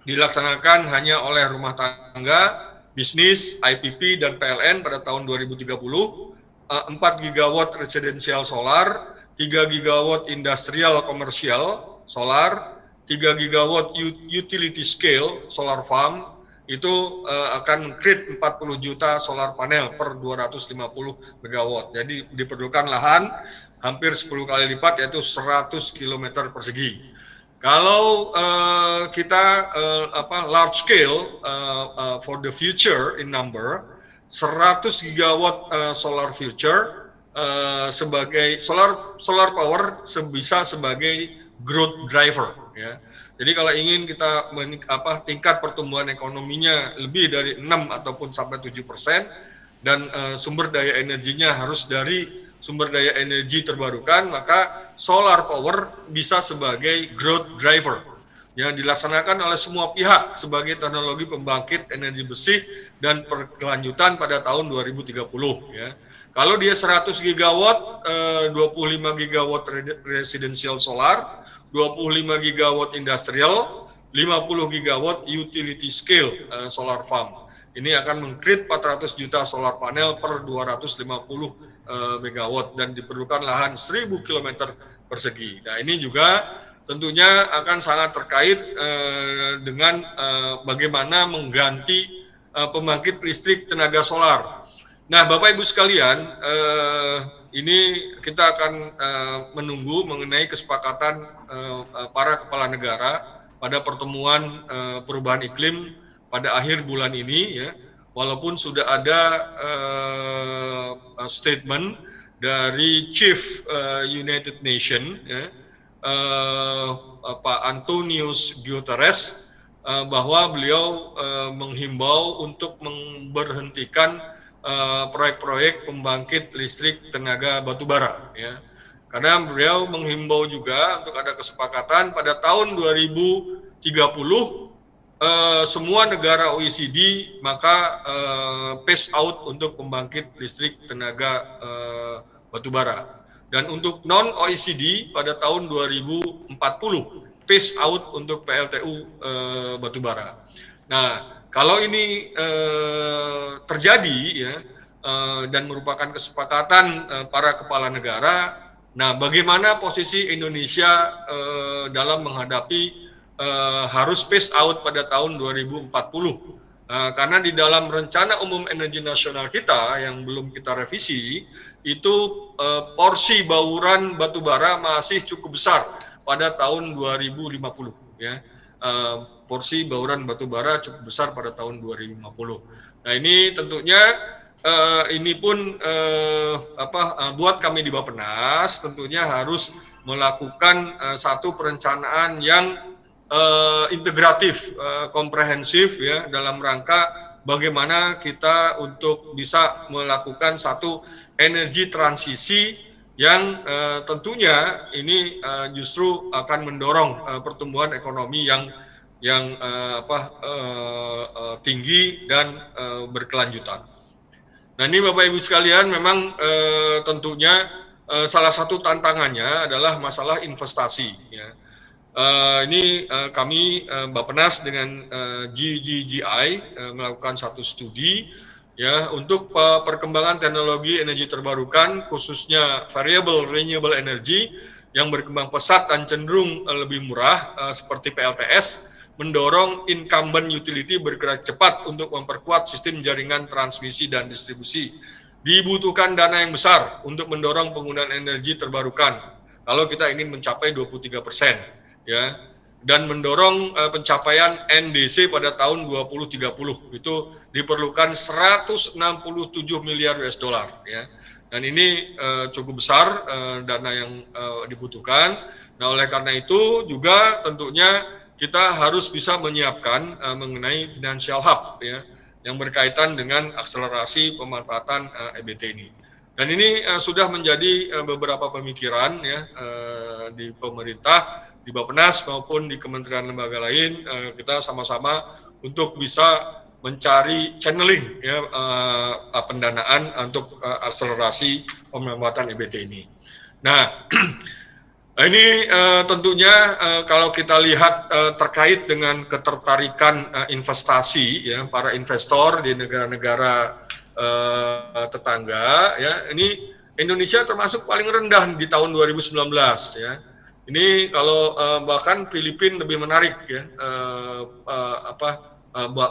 dilaksanakan hanya oleh rumah tangga, bisnis, IPP dan PLN pada tahun 2030, 4 gigawatt residential solar, 3 gigawatt industrial komersial solar, 3 gigawatt utility scale solar farm, itu akan create 40 juta solar panel per 250 megawatt. Jadi diperlukan lahan hampir 10 kali lipat, yaitu 100 km persegi. Kalau kita large scale for the future in number, 100 gigawatt solar future sebagai solar power bisa sebagai growth driver ya. Jadi kalau ingin kita tingkat pertumbuhan ekonominya lebih dari 6 ataupun sampai 7% dan sumber daya energinya harus dari sumber daya energi terbarukan, maka solar power bisa sebagai growth driver yang dilaksanakan oleh semua pihak sebagai teknologi pembangkit energi bersih dan berkelanjutan pada tahun 2030 ya. Kalau dia 100 gigawatt, 25 gigawatt residential solar, 25 gigawatt industrial, 50 gigawatt utility scale solar farm. Ini akan meng-create 400 juta solar panel per 250 megawatt dan diperlukan lahan 1000 km persegi. Nah, ini juga tentunya akan sangat terkait dengan bagaimana mengganti pembangkit listrik tenaga solar. Nah, Bapak Ibu sekalian, ini kita akan menunggu mengenai kesepakatan para kepala negara pada pertemuan perubahan iklim pada akhir bulan ini ya. Walaupun sudah ada statement dari Chief United Nations ya, Pak Antonius Guterres bahwa beliau menghimbau untuk memberhentikan proyek-proyek pembangkit listrik tenaga batubara ya. Karena beliau menghimbau juga untuk ada kesepakatan pada tahun 2030 semua negara OECD maka phase out untuk pembangkit listrik tenaga batubara. Dan untuk non-OECD pada tahun 2040 phase out untuk PLTU batubara. Nah, kalau ini terjadi ya dan merupakan kesepakatan para kepala negara, nah bagaimana posisi Indonesia dalam menghadapi harus phase out pada tahun 2040? Karena di dalam rencana umum energi nasional kita yang belum kita revisi, itu porsi bauran batubara masih cukup besar pada tahun 2050 ya. Porsi bauran batubara cukup besar pada tahun 2050. Nah, ini tentunya ini pun buat kami di Bappenas tentunya harus melakukan satu perencanaan yang integratif, komprehensif ya, dalam rangka bagaimana kita untuk bisa melakukan satu energi transisi yang tentunya ini justru akan mendorong pertumbuhan ekonomi yang tinggi dan berkelanjutan. Nah, ini Bapak Ibu sekalian memang tentunya salah satu tantangannya adalah masalah investasi ya. Ini kami Bappenas dengan GGGI melakukan satu studi ya untuk perkembangan teknologi energi terbarukan khususnya variable renewable energy yang berkembang pesat dan cenderung lebih murah seperti PLTS, mendorong incumbent utility bergerak cepat untuk memperkuat sistem jaringan transmisi dan distribusi. Dibutuhkan dana yang besar untuk mendorong penggunaan energi terbarukan kalau kita ingin mencapai 23% ya, dan mendorong pencapaian NDC pada tahun 2030 itu diperlukan 167 miliar US dollar ya. Dan ini cukup besar dana yang dibutuhkan. Nah, oleh karena itu juga tentunya kita harus bisa menyiapkan mengenai financial hub ya yang berkaitan dengan akselerasi pemanfaatan EBT ini. Dan ini sudah menjadi beberapa pemikiran ya di pemerintah, di Bappenas maupun di kementerian lembaga lain, kita sama-sama untuk bisa mencari channeling ya pendanaan untuk akselerasi pemanfaatan EBT ini. Nah, ini tentunya kalau kita lihat terkait dengan ketertarikan investasi ya para investor di negara-negara tetangga ya, ini Indonesia termasuk paling rendah di tahun 2019 ya. Ini kalau bahkan Filipina lebih menarik ya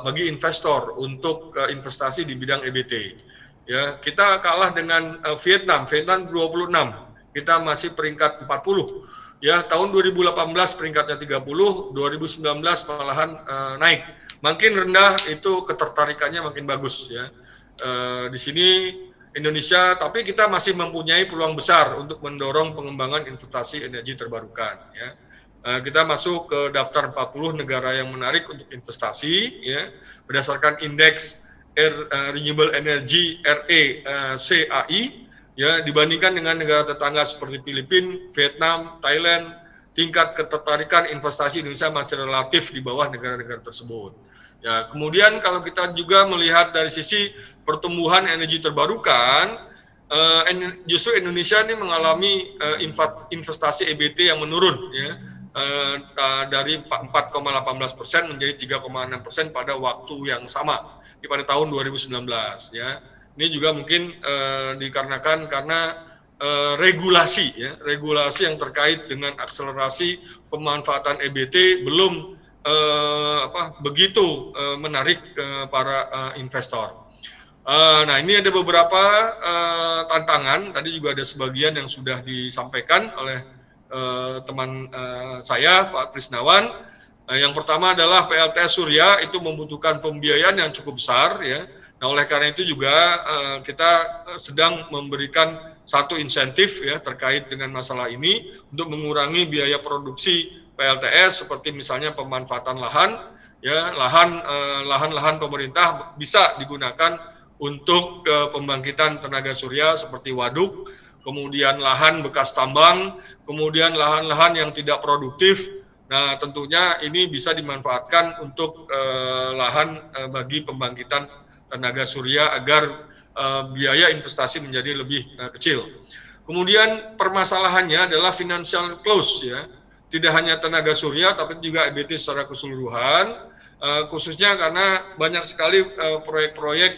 bagi investor untuk investasi di bidang EBT. Ya, kita kalah dengan Vietnam 26, kita masih peringkat 40. Ya, tahun 2018 peringkatnya 30, 2019 malahan naik. Makin rendah itu ketertarikannya makin bagus ya. Di sini Indonesia, tapi kita masih mempunyai peluang besar untuk mendorong pengembangan investasi energi terbarukan. Ya. Kita masuk ke daftar 40 negara yang menarik untuk investasi, ya, berdasarkan indeks Renewable Energy RECAI, ya, dibandingkan dengan negara tetangga seperti Filipina, Vietnam, Thailand. Tingkat ketertarikan investasi Indonesia masih relatif di bawah negara-negara tersebut. Ya, kemudian kalau kita juga melihat dari sisi pertumbuhan energi terbarukan, justru Indonesia ini mengalami investasi EBT yang menurun, ya, dari 4,18% menjadi 3,6% pada waktu yang sama pada tahun 2019. Ya, ini juga mungkin dikarenakan karena regulasi, ya, regulasi yang terkait dengan akselerasi pemanfaatan EBT belum begitu menarik para investor. Nah, ini ada beberapa tantangan, tadi juga ada sebagian yang sudah disampaikan oleh teman saya, Pak Krisnawan. Yang pertama adalah PLTS Surya itu membutuhkan pembiayaan yang cukup besar, ya. Nah, oleh karena itu juga kita sedang memberikan satu insentif, ya, terkait dengan masalah ini untuk mengurangi biaya produksi PLTS, seperti misalnya pemanfaatan lahan, ya, lahan-lahan pemerintah bisa digunakan untuk pembangkitan tenaga surya seperti waduk, kemudian lahan bekas tambang, kemudian lahan-lahan yang tidak produktif. Nah, tentunya ini bisa dimanfaatkan untuk lahan bagi pembangkitan tenaga surya agar biaya investasi menjadi lebih kecil. Kemudian permasalahannya adalah financial close, ya. Tidak hanya tenaga surya, tapi juga EBT secara keseluruhan, khususnya karena banyak sekali proyek-proyek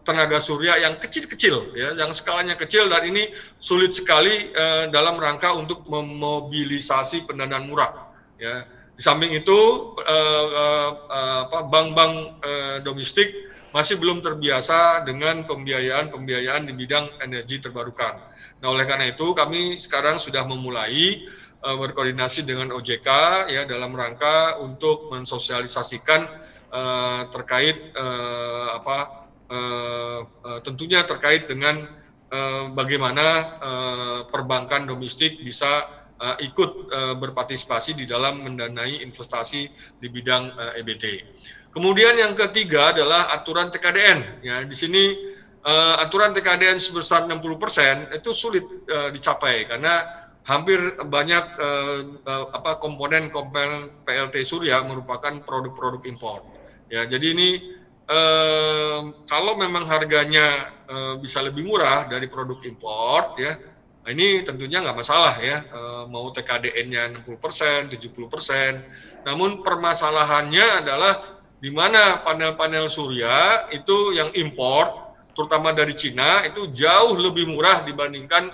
tenaga surya yang kecil-kecil, ya, yang skalanya kecil, dan ini sulit sekali dalam rangka untuk memobilisasi pendanaan murah. Ya. Di samping itu, bank-bank domestik masih belum terbiasa dengan pembiayaan di bidang energi terbarukan. Nah, oleh karena itu kami sekarang sudah memulai berkoordinasi dengan OJK, ya, dalam rangka untuk mensosialisasikan terkait tentunya terkait dengan bagaimana perbankan domestik bisa ikut berpartisipasi di dalam mendanai investasi di bidang EBT. Kemudian yang ketiga adalah aturan TKDN. Ya, di sini aturan TKDN sebesar 60% itu sulit dicapai karena hampir banyak komponen PLT Surya merupakan produk-produk impor. Ya, jadi ini kalau memang harganya bisa lebih murah dari produk impor, ya, ini tentunya nggak masalah, ya, mau TKDN-nya 60%, 70%. Namun permasalahannya adalah di mana panel-panel surya itu yang impor, terutama dari Cina, itu jauh lebih murah dibandingkan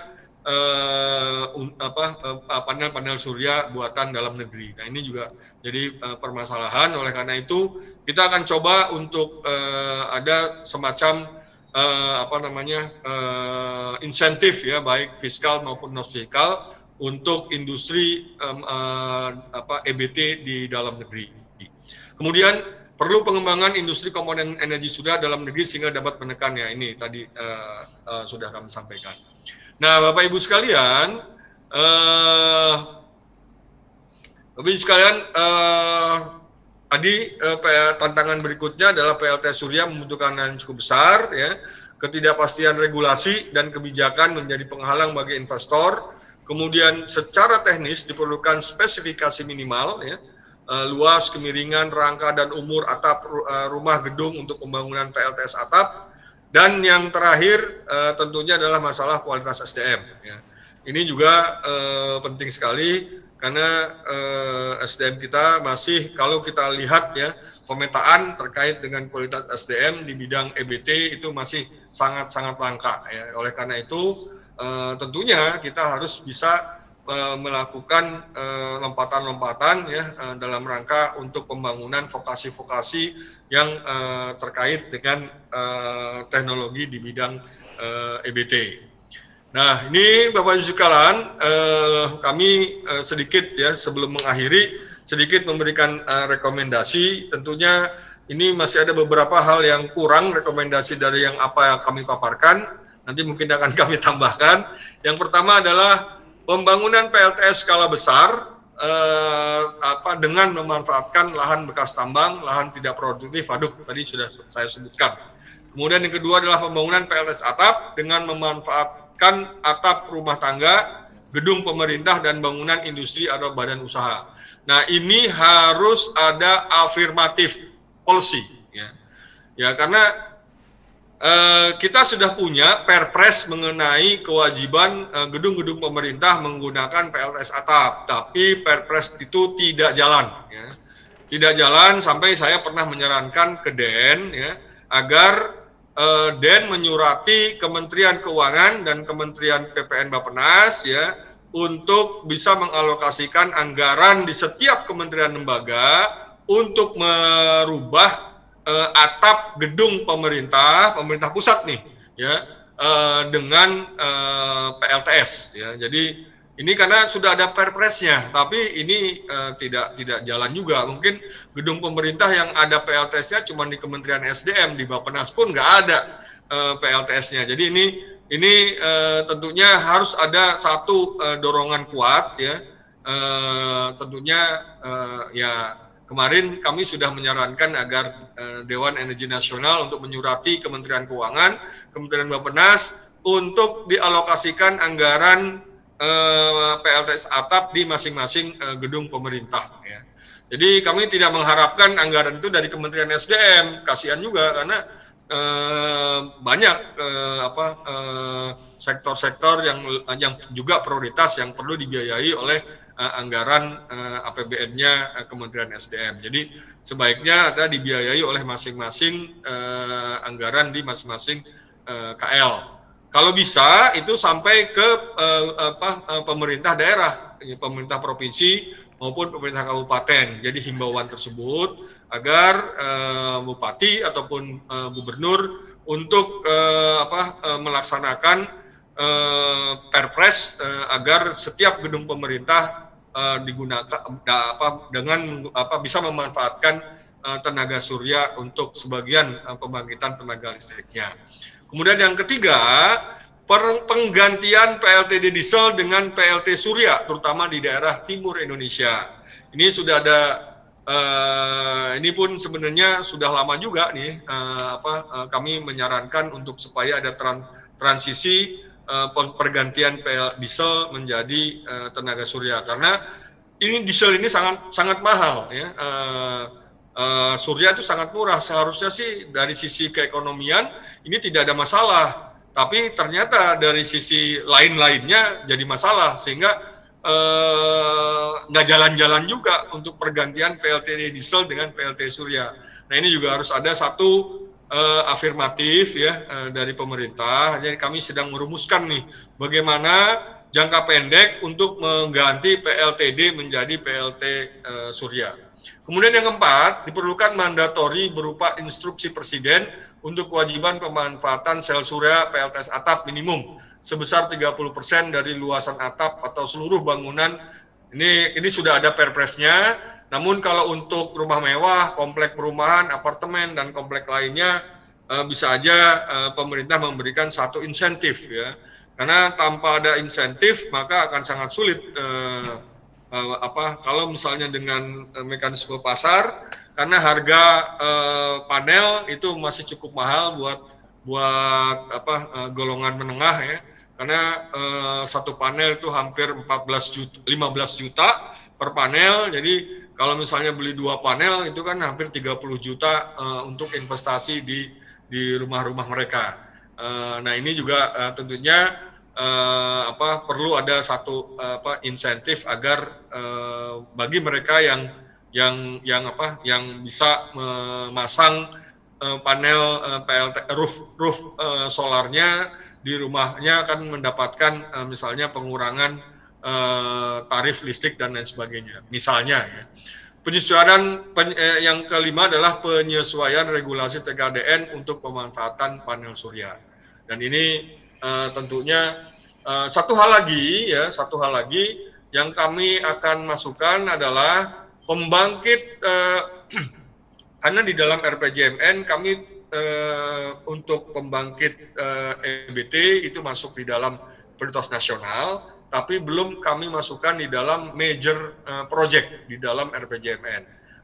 panel-panel surya buatan dalam negeri. Nah, ini juga jadi permasalahan. Oleh karena itu kita akan coba untuk ada semacam insentif, ya, baik fiskal maupun non fiskal untuk industri EBT di dalam negeri. Kemudian perlu pengembangan industri komponen energi surya dalam negeri sehingga dapat menekannya. Ini tadi sudah kami sampaikan. Nah, Bapak Ibu sekalian, tadi tantangan berikutnya adalah PLT Surya membutuhkan yang cukup besar, ya. Ketidakpastian regulasi dan kebijakan menjadi penghalang bagi investor. Kemudian secara teknis diperlukan spesifikasi minimal, ya, luas, kemiringan, rangka, dan umur atap rumah gedung untuk pembangunan PLTS atap. Dan yang terakhir tentunya adalah masalah kualitas SDM. Ya. Ini juga penting sekali karena SDM kita masih, kalau kita lihat, ya, pemetaan terkait dengan kualitas SDM di bidang EBT itu masih sangat-sangat langka. Ya. Oleh karena itu tentunya kita harus bisa melakukan lompatan-lompatan, ya, dalam rangka untuk pembangunan vokasi-vokasi yang terkait dengan teknologi di bidang EBT. Nah, ini Bapak Ibu sekalian, kami sedikit, ya, sebelum mengakhiri, sedikit memberikan rekomendasi. Tentunya ini masih ada beberapa hal yang kurang, rekomendasi dari yang apa yang kami paparkan, nanti mungkin akan kami tambahkan. Yang pertama adalah pembangunan PLTS skala besar, dengan memanfaatkan lahan bekas tambang, lahan tidak produktif, tadi sudah saya sebutkan. Kemudian yang kedua adalah pembangunan PLTS atap dengan memanfaatkan atap rumah tangga, gedung pemerintah, dan bangunan industri atau badan usaha. Nah, ini harus ada afirmatif policy, ya karena kita sudah punya perpres mengenai kewajiban gedung-gedung pemerintah menggunakan PLTS atap, tapi perpres itu tidak jalan, tidak jalan sampai saya pernah menyarankan ke DEN, agar DEN menyurati Kementerian Keuangan dan Kementerian PPN Bappenas, untuk bisa mengalokasikan anggaran di setiap kementerian lembaga untuk merubah atap gedung pemerintah pusat nih, dengan PLTS, Jadi ini karena sudah ada perpresnya, tapi ini tidak jalan juga. Mungkin gedung pemerintah yang ada PLTS-nya cuma di Kementerian SDM, di Bappenas pun nggak ada PLTS-nya. Jadi ini tentunya harus ada satu dorongan kuat, tentunya kemarin kami sudah menyarankan agar Dewan Energi Nasional untuk menyurati Kementerian Keuangan, Kementerian Bappenas untuk dialokasikan anggaran PLTS atap di masing-masing gedung pemerintah. Jadi kami tidak mengharapkan anggaran itu dari Kementerian SDM, kasihan juga karena banyak sektor-sektor yang juga prioritas yang perlu dibiayai oleh anggaran APBN-nya Kementerian SDM. Jadi sebaiknya ada dibiayai oleh masing-masing anggaran di masing-masing KL. Kalau bisa itu sampai ke pemerintah daerah, pemerintah provinsi maupun pemerintah kabupaten. Jadi himbauan tersebut agar bupati ataupun gubernur untuk melaksanakan perpres agar setiap gedung pemerintah digunakan dengan bisa memanfaatkan tenaga surya untuk sebagian pembangkitan tenaga listriknya. Kemudian yang ketiga, penggantian PLTD diesel dengan PLT surya, terutama di daerah timur Indonesia. Ini sudah ada, ini pun sebenarnya sudah lama juga nih, kami menyarankan untuk supaya ada transisi pergantian diesel menjadi tenaga surya, karena ini diesel ini sangat mahal, surya itu sangat murah. Seharusnya sih dari sisi keekonomian ini tidak ada masalah, tapi ternyata dari sisi lain-lainnya jadi masalah, sehingga nggak jalan-jalan juga untuk pergantian PLT diesel dengan PLT surya. Nah, ini juga harus ada satu afirmatif dari pemerintah. Jadi kami sedang merumuskan nih bagaimana jangka pendek untuk mengganti PLTD menjadi PLT surya. Kemudian yang keempat, diperlukan mandatori berupa instruksi presiden untuk kewajiban pemanfaatan sel surya PLTS atap minimum sebesar 30% dari luasan atap atau seluruh bangunan. Ini sudah ada perpresnya. Namun kalau untuk rumah mewah, komplek perumahan, apartemen, dan komplek lainnya, bisa aja pemerintah memberikan satu insentif, karena tanpa ada insentif maka akan sangat sulit kalau misalnya dengan mekanisme pasar, karena harga panel itu masih cukup mahal buat golongan menengah, karena satu panel itu hampir 15 juta per panel. Jadi kalau misalnya beli 2 panel itu kan hampir 30 juta untuk investasi di rumah-rumah mereka. Nah, ini juga tentunya perlu ada satu insentif agar bagi mereka yang bisa memasang panel PLT roof solarnya di rumahnya akan mendapatkan misalnya pengurangan tarif listrik dan lain sebagainya. Misalnya, penyesuaian yang kelima adalah penyesuaian regulasi TKDN untuk pemanfaatan panel surya. Dan ini tentunya satu hal lagi yang kami akan masukkan adalah pembangkit Karena di dalam RPJMN kami untuk pembangkit EBT itu masuk di dalam prioritas nasional, tapi belum kami masukkan di dalam major project di dalam RPJMN.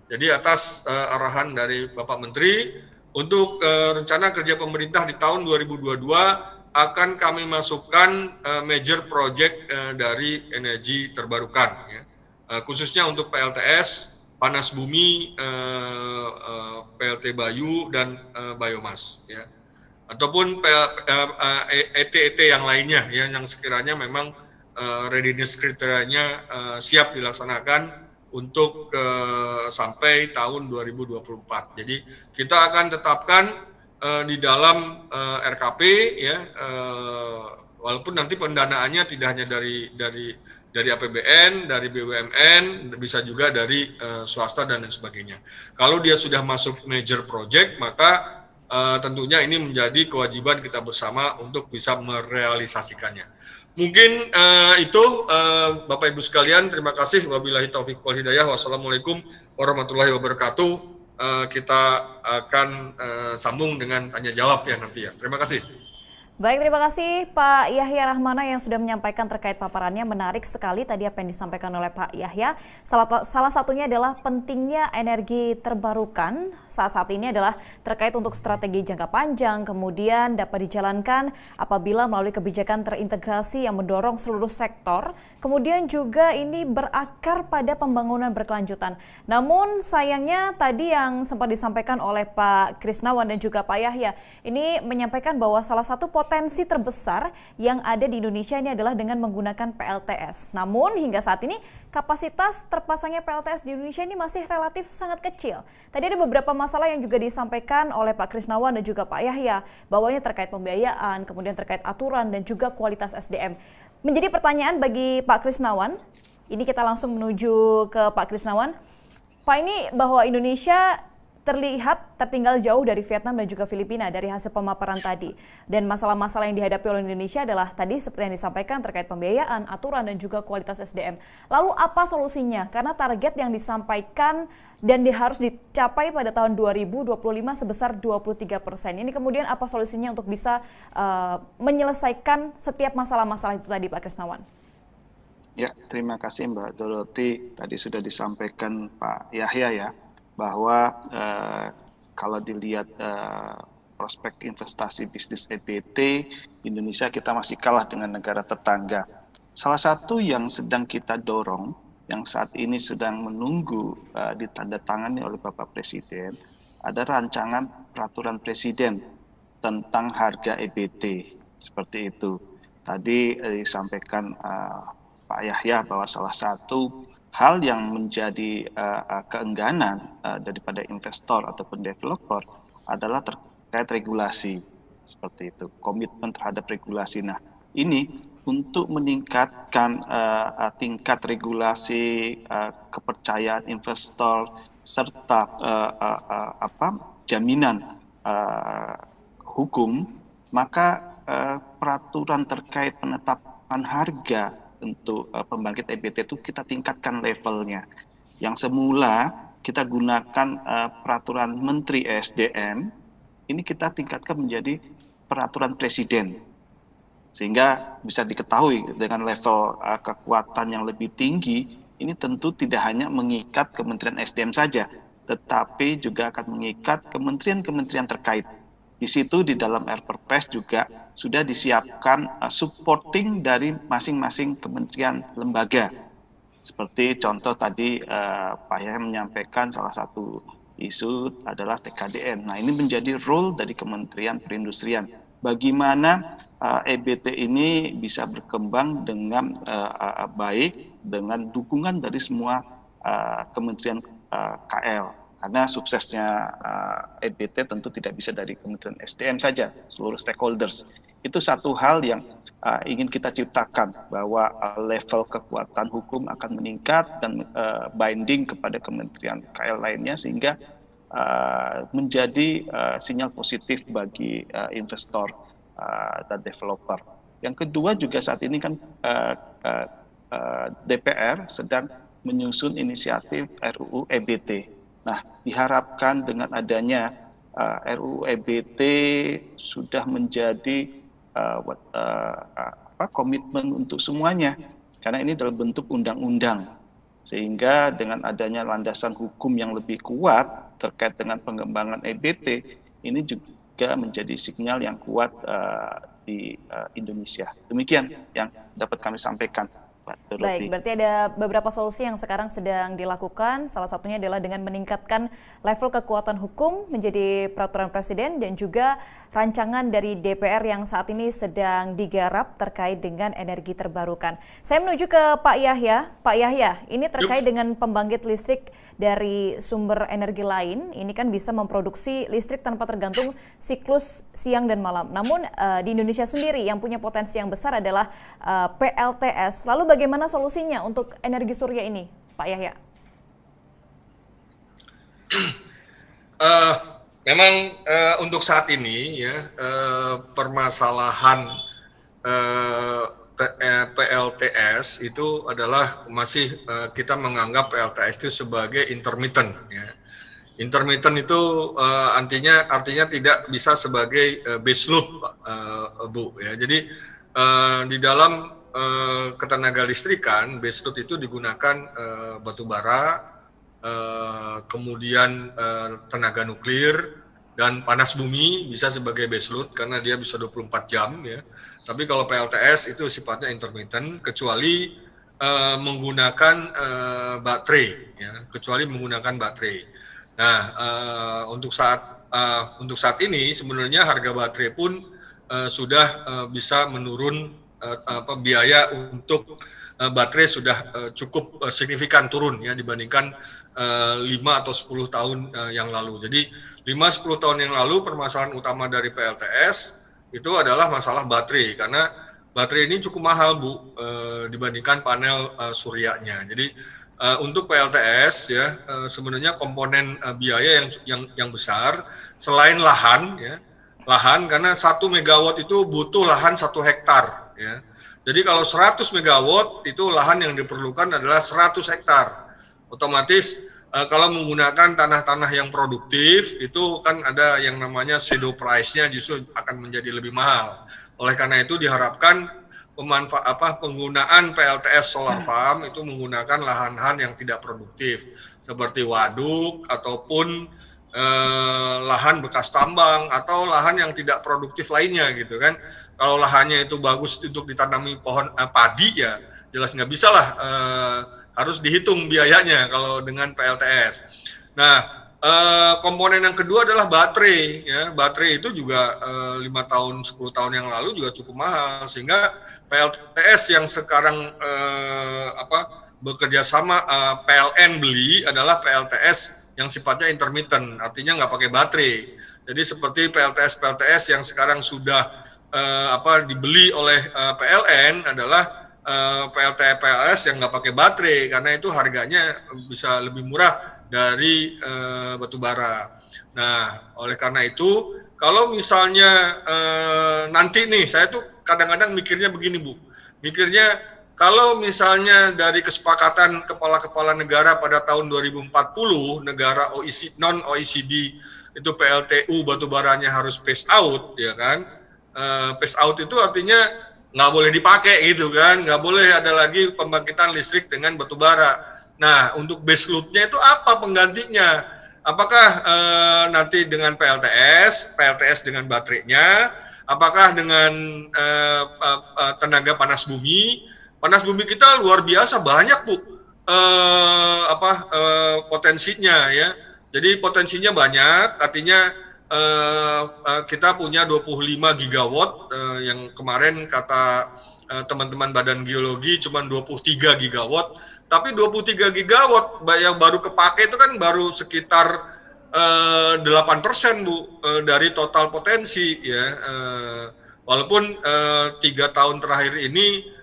Jadi atas arahan dari Bapak Menteri, untuk rencana kerja pemerintah di tahun 2022 akan kami masukkan major project dari energi terbarukan, ya. Khususnya untuk PLTS, panas bumi, PLT Bayu, dan biomas, ya. Ataupun ET-ET yang lainnya, ya, yang sekiranya memang readiness kriterianya siap dilaksanakan untuk sampai tahun 2024. Jadi kita akan tetapkan di dalam RKP, ya, walaupun nanti pendanaannya tidak hanya dari APBN, dari BUMN, bisa juga dari swasta dan lain sebagainya. Kalau dia sudah masuk major project, maka tentunya ini menjadi kewajiban kita bersama untuk bisa merealisasikannya. Mungkin itu Bapak Ibu sekalian, terima kasih. Wabillahi taufiq wal hidayah. Wassalamualaikum warahmatullahi wabarakatuh. Kita akan sambung dengan tanya jawab ya nanti ya. Terima kasih. Baik, terima kasih Pak Yahya Rahmana yang sudah menyampaikan terkait paparannya. Menarik sekali tadi apa yang disampaikan oleh Pak Yahya. Salah satunya adalah pentingnya energi terbarukan saat ini adalah terkait untuk strategi jangka panjang, kemudian dapat dijalankan apabila melalui kebijakan terintegrasi yang mendorong seluruh sektor, kemudian juga ini berakar pada pembangunan berkelanjutan. Namun sayangnya tadi yang sempat disampaikan oleh Pak Krisnawan dan juga Pak Yahya, ini menyampaikan bahwa salah satu potensi terbesar yang ada di Indonesia ini adalah dengan menggunakan PLTS. Namun hingga saat ini kapasitas terpasangnya PLTS di Indonesia ini masih relatif sangat kecil. Tadi ada beberapa masalah yang juga disampaikan oleh Pak Krisnawan dan juga Pak Yahya, bahwa ini terkait pembiayaan, kemudian terkait aturan dan juga kualitas SDM. Menjadi pertanyaan bagi Pak Krisnawan, ini kita langsung menuju ke Pak Krisnawan. Pak, ini bahwa Indonesia terlihat tertinggal jauh dari Vietnam dan juga Filipina dari hasil pemaparan tadi. Dan masalah-masalah yang dihadapi oleh Indonesia adalah tadi seperti yang disampaikan terkait pembiayaan, aturan, dan juga kualitas SDM. Lalu apa solusinya? Karena target yang disampaikan dan harus dicapai pada tahun 2025 sebesar 23%. Ini kemudian apa solusinya untuk bisa menyelesaikan setiap masalah-masalah itu tadi, Pak Krisnawan? Ya, terima kasih Mbak Dorothy. Tadi sudah disampaikan Pak Yahya ya, bahwa kalau dilihat prospek investasi bisnis EBT, Indonesia kita masih kalah dengan negara tetangga. Salah satu yang sedang kita dorong, yang saat ini sedang menunggu ditandatangani oleh Bapak Presiden, ada rancangan peraturan Presiden tentang harga EBT, seperti itu. Tadi disampaikan Pak Yahya bahwa salah satu hal yang menjadi keengganan daripada investor ataupun developer adalah terkait regulasi, seperti itu, komitmen terhadap regulasi. Nah, ini untuk meningkatkan tingkat regulasi, kepercayaan investor, serta jaminan hukum, maka peraturan terkait penetapan harga untuk pembangkit EBT itu kita tingkatkan levelnya. Yang semula kita gunakan peraturan Menteri ESDM, ini kita tingkatkan menjadi peraturan Presiden. Sehingga bisa diketahui dengan level kekuatan yang lebih tinggi, ini tentu tidak hanya mengikat Kementerian SDM saja, tetapi juga akan mengikat kementerian-kementerian terkait. Di situ di dalam Perpres juga sudah disiapkan supporting dari masing-masing kementerian lembaga. Seperti contoh tadi Pak Yahya menyampaikan salah satu isu adalah TKDN. Nah, ini menjadi role dari Kementerian Perindustrian. Bagaimana EBT ini bisa berkembang dengan baik dengan dukungan dari semua kementerian KL. Karena suksesnya EBT tentu tidak bisa dari Kementerian SDM saja, seluruh stakeholders. Itu satu hal yang ingin kita ciptakan, bahwa level kekuatan hukum akan meningkat dan binding kepada kementerian KL lainnya, sehingga menjadi sinyal positif bagi investor dan developer. Yang kedua juga saat ini kan DPR sedang menyusun inisiatif RUU EBT. Nah, diharapkan dengan adanya RUU EBT sudah menjadi komitmen untuk semuanya, karena ini dalam bentuk undang-undang, sehingga dengan adanya landasan hukum yang lebih kuat terkait dengan pengembangan EBT, ini juga menjadi sinyal yang kuat di Indonesia. Demikian yang dapat kami sampaikan. Baik, berarti ada beberapa solusi yang sekarang sedang dilakukan. Salah satunya adalah dengan meningkatkan level kekuatan hukum menjadi peraturan presiden dan juga rancangan dari DPR yang saat ini sedang digarap terkait dengan energi terbarukan. Saya menuju ke Pak Yahya. Pak Yahya, ini terkait dengan pembangkit listrik dari sumber energi lain. Ini kan bisa memproduksi listrik tanpa tergantung siklus siang dan malam. Namun di Indonesia sendiri yang punya potensi yang besar adalah PLTS. Lalu bagaimana solusinya untuk energi surya ini, Pak Yahya? Memang untuk saat ini ya permasalahan PLTS itu adalah masih kita menganggap PLTS itu sebagai intermittent. Ya. Intermittent itu artinya tidak bisa sebagai base load, Bu. Ya. Jadi di dalam ketenaga listrikan base load itu digunakan batu bara, kemudian tenaga nuklir dan panas bumi bisa sebagai base load karena dia bisa 24 jam ya. Tapi kalau PLTS itu sifatnya intermittent kecuali menggunakan baterai ya, kecuali menggunakan baterai. Nah, untuk saat ini sebenarnya harga baterai pun sudah bisa menurun, biaya untuk baterai sudah cukup signifikan turun ya dibandingkan 5 atau 10 tahun yang lalu. Jadi 5-10 tahun yang lalu permasalahan utama dari PLTS itu adalah masalah baterai, karena baterai ini cukup mahal, Bu, dibandingkan panel suryanya. Jadi untuk PLTS ya sebenarnya komponen biaya yang besar selain lahan ya, lahan karena 1 megawatt itu butuh lahan 1 hektar ya. Jadi kalau 100 megawatt itu lahan yang diperlukan adalah 100 hektar. Otomatis kalau menggunakan tanah-tanah yang produktif itu kan ada yang namanya shadow price-nya justru akan menjadi lebih mahal. Oleh karena itu diharapkan penggunaan PLTS solar farm itu menggunakan lahan-lahan yang tidak produktif seperti waduk ataupun lahan bekas tambang atau lahan yang tidak produktif lainnya gitu kan. Kalau lahannya itu bagus untuk ditanami pohon padi ya jelas nggak bisa lah, harus dihitung biayanya kalau dengan PLTS. Nah, komponen yang kedua adalah baterai. Ya, baterai itu juga 5 tahun, 10 tahun yang lalu juga cukup mahal, sehingga PLTS yang sekarang bekerja sama PLN beli adalah PLTS yang sifatnya intermittent, artinya nggak pakai baterai. Jadi seperti PLTS yang sekarang sudah dibeli oleh PLN adalah PLTS yang nggak pakai baterai karena itu harganya bisa lebih murah dari batu bara. Nah, oleh karena itu kalau misalnya nanti nih saya tuh kadang-kadang mikirnya begini, Bu. Mikirnya kalau misalnya dari kesepakatan kepala-kepala negara pada tahun 2040 negara non OECD itu PLTU batu baranya harus phase out ya kan. Phase out itu artinya nggak boleh dipakai gitu kan, nggak boleh ada lagi pembangkitan listrik dengan batu bara. Nah, untuk base load-nya itu apa penggantinya? Apakah nanti dengan PLTS dengan baterainya, apakah dengan tenaga panas bumi? Panas bumi kita luar biasa banyak, Bu, potensinya ya. Jadi potensinya banyak, artinya kita punya 25 gigawatt yang kemarin kata teman-teman Badan Geologi cuma 23 gigawatt, tapi 23 gigawatt yang baru kepake itu kan baru sekitar 8%, Bu, dari total potensi ya. Walaupun 3 tahun terakhir ini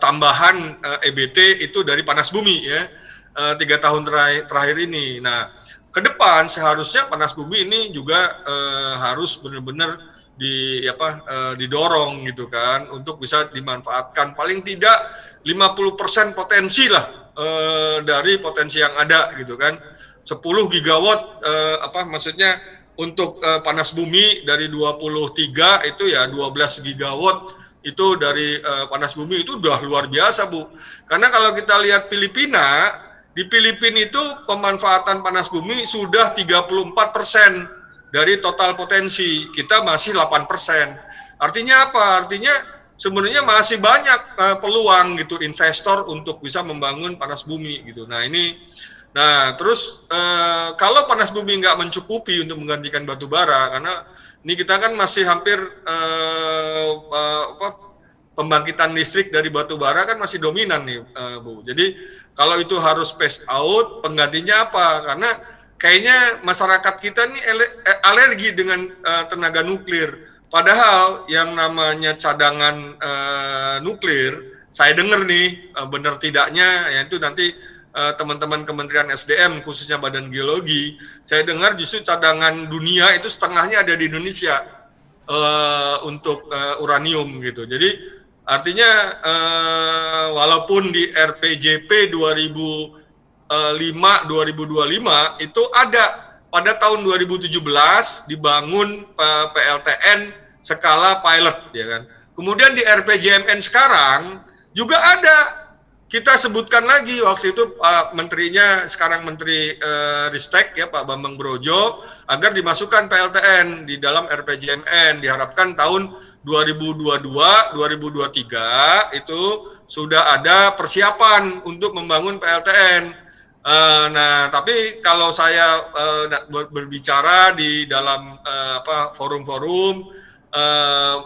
tambahan EBT itu dari panas bumi ya, 3 tahun terakhir ini. Nah, ke depan seharusnya panas bumi ini juga harus benar-benar didorong gitu kan untuk bisa dimanfaatkan paling tidak 50% potensi lah dari potensi yang ada gitu kan, 10 gigawatt maksudnya untuk panas bumi dari 23 itu ya 12 gigawatt itu dari panas bumi itu udah luar biasa, Bu. Karena kalau kita lihat Filipina, di Filipina itu pemanfaatan panas bumi sudah 34% dari total potensi. Kita masih 8%. Artinya apa? Artinya sebenarnya masih banyak peluang gitu investor untuk bisa membangun panas bumi gitu. Nah terus kalau panas bumi nggak mencukupi untuk menggantikan batu bara, karena ini kita kan masih hampir pembangkitan listrik dari batu bara kan masih dominan nih, Bu. Jadi kalau itu harus phase out, penggantinya apa? Karena kayaknya masyarakat kita nih alergi dengan tenaga nuklir. Padahal yang namanya cadangan nuklir, saya dengar nih benar tidaknya, yaitu nanti teman-teman Kementerian SDM khususnya Badan Geologi, saya dengar justru cadangan dunia itu setengahnya ada di Indonesia untuk uranium gitu. Jadi artinya walaupun di RPJP 2005-2025 itu ada pada tahun 2017 dibangun PLTN skala pilot, ya kan. Kemudian di RPJMN sekarang juga ada. Kita sebutkan lagi waktu itu menterinya sekarang Menteri Ristek ya Pak Bambang Brojo agar dimasukkan PLTN di dalam RPJMN, diharapkan tahun 2022-2023 itu sudah ada persiapan untuk membangun PLTN. Nah, tapi kalau saya berbicara di dalam forum-forum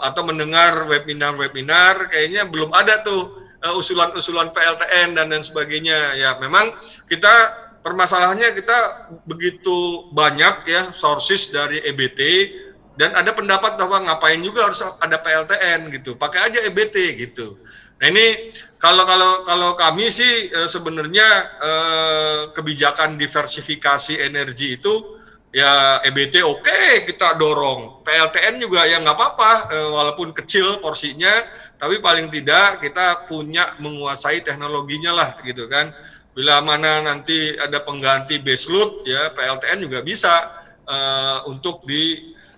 atau mendengar webinar-webinar, kayaknya belum ada tuh usulan-usulan PLTN dan lain sebagainya. Ya, memang kita permasalahannya kita begitu banyak ya sources dari EBT, dan ada pendapat bahwa ngapain juga harus ada PLTN gitu, pakai aja EBT gitu. Nah ini kalau kami sih sebenarnya kebijakan diversifikasi energi itu ya EBT oke, kita dorong, PLTN juga ya nggak apa-apa walaupun kecil porsinya, tapi paling tidak kita punya menguasai teknologinya lah gitu kan. Bila mana nanti ada pengganti baseload ya PLTN juga bisa untuk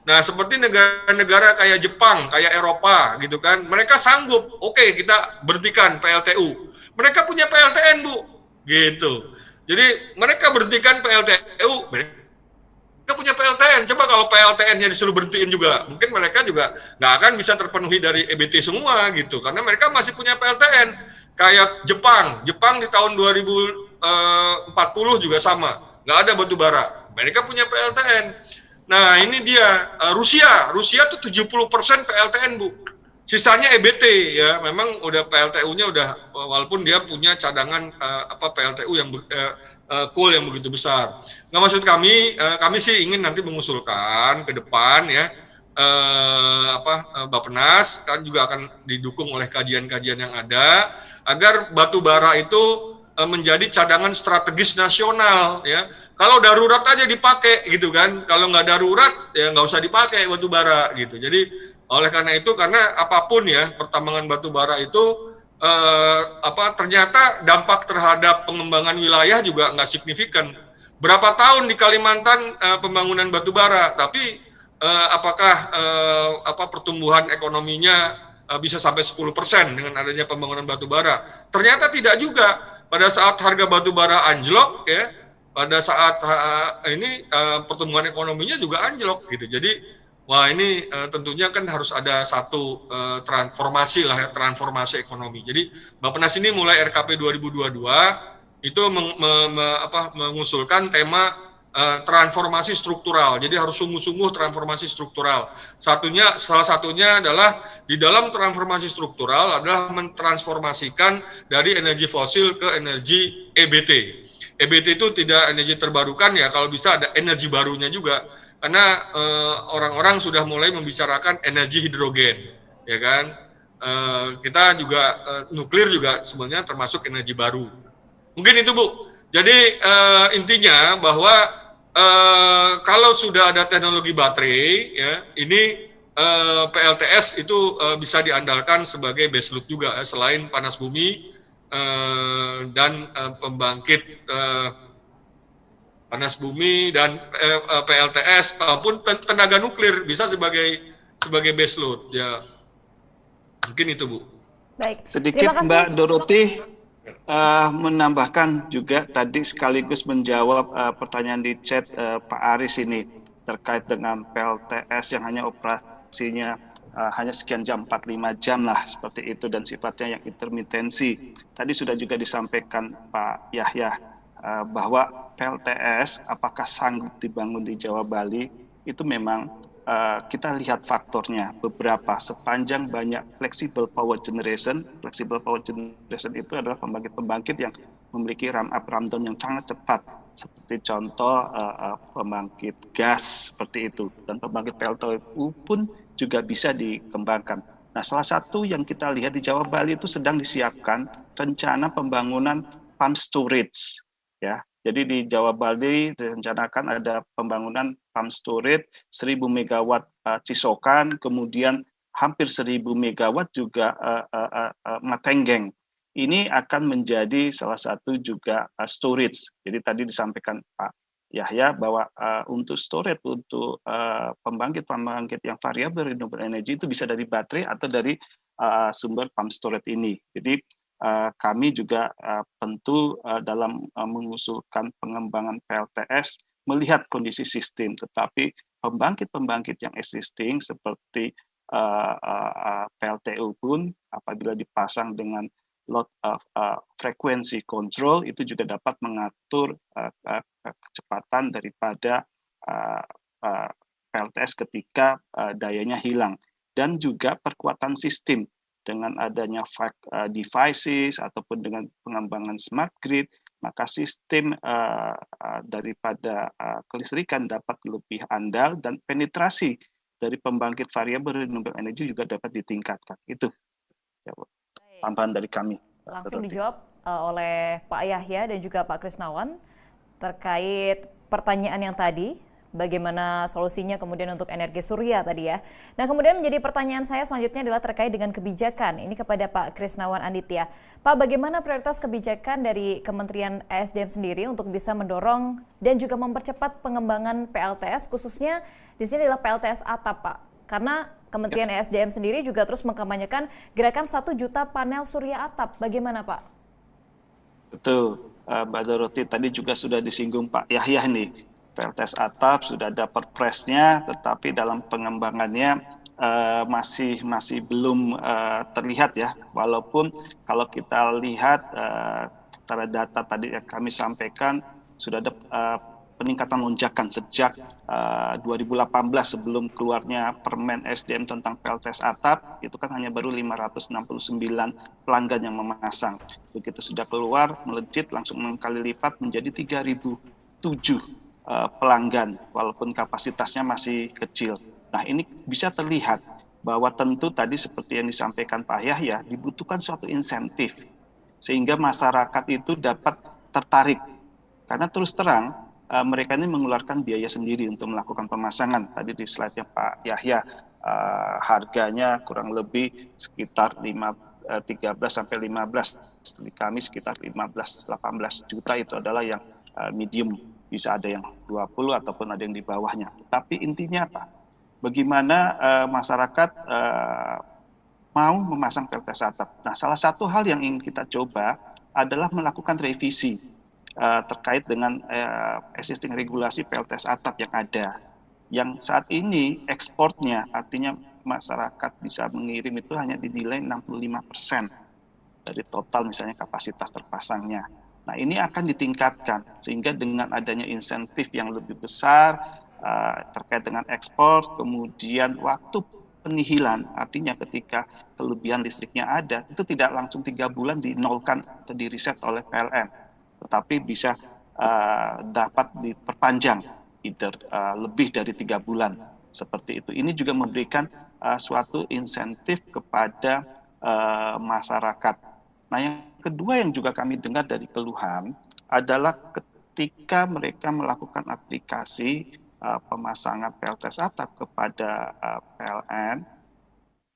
Nah, seperti negara-negara kayak Jepang, kayak Eropa gitu kan, mereka sanggup, oke, kita berhentikan PLTU. Mereka punya PLTN, Bu, gitu. Jadi mereka berhentikan PLTU, mereka punya PLTN. Coba kalau PLTN-nya disuruh berhentiin juga, mungkin mereka juga nggak akan bisa terpenuhi dari EBT semua gitu, karena mereka masih punya PLTN. Kayak Jepang di tahun 2040 juga sama, nggak ada batu bara, mereka punya PLTN. Nah ini dia Rusia tuh 70% PLTN, Bu, sisanya EBT ya. Memang udah PLTU-nya udah, walaupun dia punya cadangan PLTU yang coal yang begitu besar. Nggak, maksud kami sih ingin nanti mengusulkan ke depan ya Bappenas kan juga akan didukung oleh kajian-kajian yang ada agar batu bara itu menjadi cadangan strategis nasional ya. Kalau darurat aja dipakai gitu kan, kalau nggak darurat ya nggak usah dipakai batu bara gitu. Jadi oleh karena itu, karena apapun ya pertambangan batu bara itu ternyata dampak terhadap pengembangan wilayah juga nggak signifikan. Berapa tahun di Kalimantan pembangunan batu bara, tapi apakah pertumbuhan ekonominya bisa sampai 10% dengan adanya pembangunan batu bara? Ternyata tidak juga. Pada saat harga batu bara anjlok ya, pada saat pertumbuhan ekonominya juga anjlok gitu. Jadi wah ini tentunya kan harus ada satu transformasi ekonomi. Jadi Bappenas ini mulai RKP 2022 itu mengusulkan tema transformasi struktural. Jadi harus sungguh-sungguh transformasi struktural. Salah satunya adalah di dalam transformasi struktural adalah mentransformasikan dari energi fosil ke energi EBT. EBT itu tidak energi terbarukan ya, kalau bisa ada energi barunya juga. Karena orang-orang sudah mulai membicarakan energi hidrogen, ya kan? Kita juga nuklir juga sebenarnya termasuk energi baru. Mungkin itu, Bu. Jadi intinya bahwa kalau sudah ada teknologi baterai, ya, ini PLTS itu bisa diandalkan sebagai baseload juga, selain panas bumi dan pembangkit panas bumi dan PLTS maupun tenaga nuklir bisa sebagai base load ya. Mungkin itu, Bu. Baik. Sedikit Terima kasih. Mbak Doroti menambahkan juga tadi sekaligus menjawab pertanyaan di chat Pak Aris ini terkait dengan PLTS yang hanya operasinya hanya sekian jam, 4-5 jam lah seperti itu dan sifatnya yang intermitensi. Tadi sudah juga disampaikan Pak Yahya bahwa PLTS apakah sanggup dibangun di Jawa Bali itu memang kita lihat faktornya beberapa sepanjang banyak flexible power generation. Flexible power generation itu adalah pembangkit-pembangkit yang memiliki ramp-up ramp-down yang sangat cepat seperti contoh pembangkit gas seperti itu dan pembangkit PLTU pun juga bisa dikembangkan. Nah, salah satu yang kita lihat di Jawa Bali itu sedang disiapkan rencana pembangunan pump storage ya. Jadi di Jawa Bali direncanakan ada pembangunan pump storage 1000 megawatt Cisokan, kemudian hampir 1000 megawatt juga Matenggeng. Ini akan menjadi salah satu juga storage. Jadi tadi disampaikan Pak Yahya bahwa untuk storage, untuk pembangkit yang variabel renewable energy itu bisa dari baterai atau dari sumber pump storage ini. Jadi kami juga tentu dalam mengusulkan pengembangan PLTS melihat kondisi sistem, tetapi pembangkit-pembangkit yang existing seperti PLTU pun apabila dipasang dengan load frequency control itu juga dapat mengatur kecepatan daripada PLTS ketika dayanya hilang dan juga perkuatan sistem dengan adanya devices ataupun dengan pengembangan smart grid, maka sistem daripada kelistrikan dapat lebih andal dan penetrasi dari pembangkit variabel renewable energy juga dapat ditingkatkan. Itu ya, tambahan dari kami. Langsung dijawab oleh Pak Yahya dan juga Pak Krisnawan terkait pertanyaan yang tadi. Bagaimana solusinya kemudian untuk energi surya tadi ya. Nah kemudian menjadi pertanyaan saya selanjutnya adalah terkait dengan kebijakan. Ini kepada Pak Krisnawan Anditya. Pak, bagaimana prioritas kebijakan dari Kementerian ESDM sendiri untuk bisa mendorong dan juga mempercepat pengembangan PLTS, khususnya di sini adalah PLTS atap, Pak. Karena Kementerian ESDM sendiri juga terus mengkampanyekan gerakan 1 juta panel surya atap. Bagaimana Pak? Betul, Mbak Doroti tadi juga sudah disinggung Pak Yahya nih. PLTS atap sudah ada perpresnya, tetapi dalam pengembangannya masih belum terlihat ya. Walaupun kalau kita lihat secara data tadi yang kami sampaikan sudah ada peningkatan lonjakan sejak 2018 sebelum keluarnya Permen SDM tentang PLTS atap, itu kan hanya baru 569 pelanggan yang memasang. Begitu sudah keluar, melejit langsung 6 kali lipat menjadi 3.007 pelanggan, walaupun kapasitasnya masih kecil. Nah ini bisa terlihat bahwa tentu tadi seperti yang disampaikan Pak Yahya, dibutuhkan suatu insentif sehingga masyarakat itu dapat tertarik. Karena terus terang mereka ini mengeluarkan biaya sendiri untuk melakukan pemasangan. Tadi di slide-nya Pak Yahya harganya kurang lebih sekitar 13 sampai 15. Di kami sekitar 15-18 juta itu adalah yang medium. Bisa ada yang 20 ataupun ada yang di bawahnya. Tapi intinya apa? Bagaimana masyarakat mau memasang PLTS atap. Nah, salah satu hal yang ingin kita coba adalah melakukan revisi terkait dengan existing regulasi PLTS atap yang ada. Yang saat ini ekspornya, artinya masyarakat bisa mengirim itu hanya dinilai 65% dari total misalnya kapasitas terpasangnya. Nah ini akan ditingkatkan sehingga dengan adanya insentif yang lebih besar terkait dengan ekspor, kemudian waktu penihilan, artinya ketika kelebihan listriknya ada, itu tidak langsung 3 bulan dinolkan atau di-reset oleh PLN, tetapi bisa dapat diperpanjang, lebih dari 3 bulan, seperti itu. Ini juga memberikan suatu insentif kepada masyarakat. Nah yang kedua yang juga kami dengar dari keluhan adalah ketika mereka melakukan aplikasi pemasangan PLTS atap kepada PLN,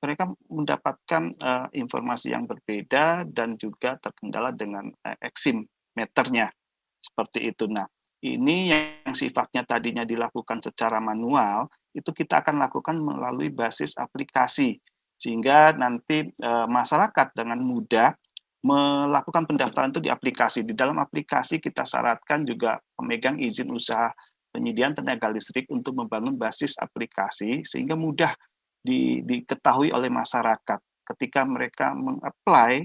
mereka mendapatkan informasi yang berbeda dan juga terkendala dengan exim meternya seperti itu. Nah Ini yang sifatnya tadinya dilakukan secara manual, itu kita akan lakukan melalui basis aplikasi, sehingga nanti masyarakat dengan mudah melakukan pendaftaran itu di aplikasi. Di dalam aplikasi kita syaratkan juga pemegang izin usaha penyediaan tenaga listrik untuk membangun basis aplikasi sehingga mudah diketahui oleh masyarakat. Ketika mereka mengapply,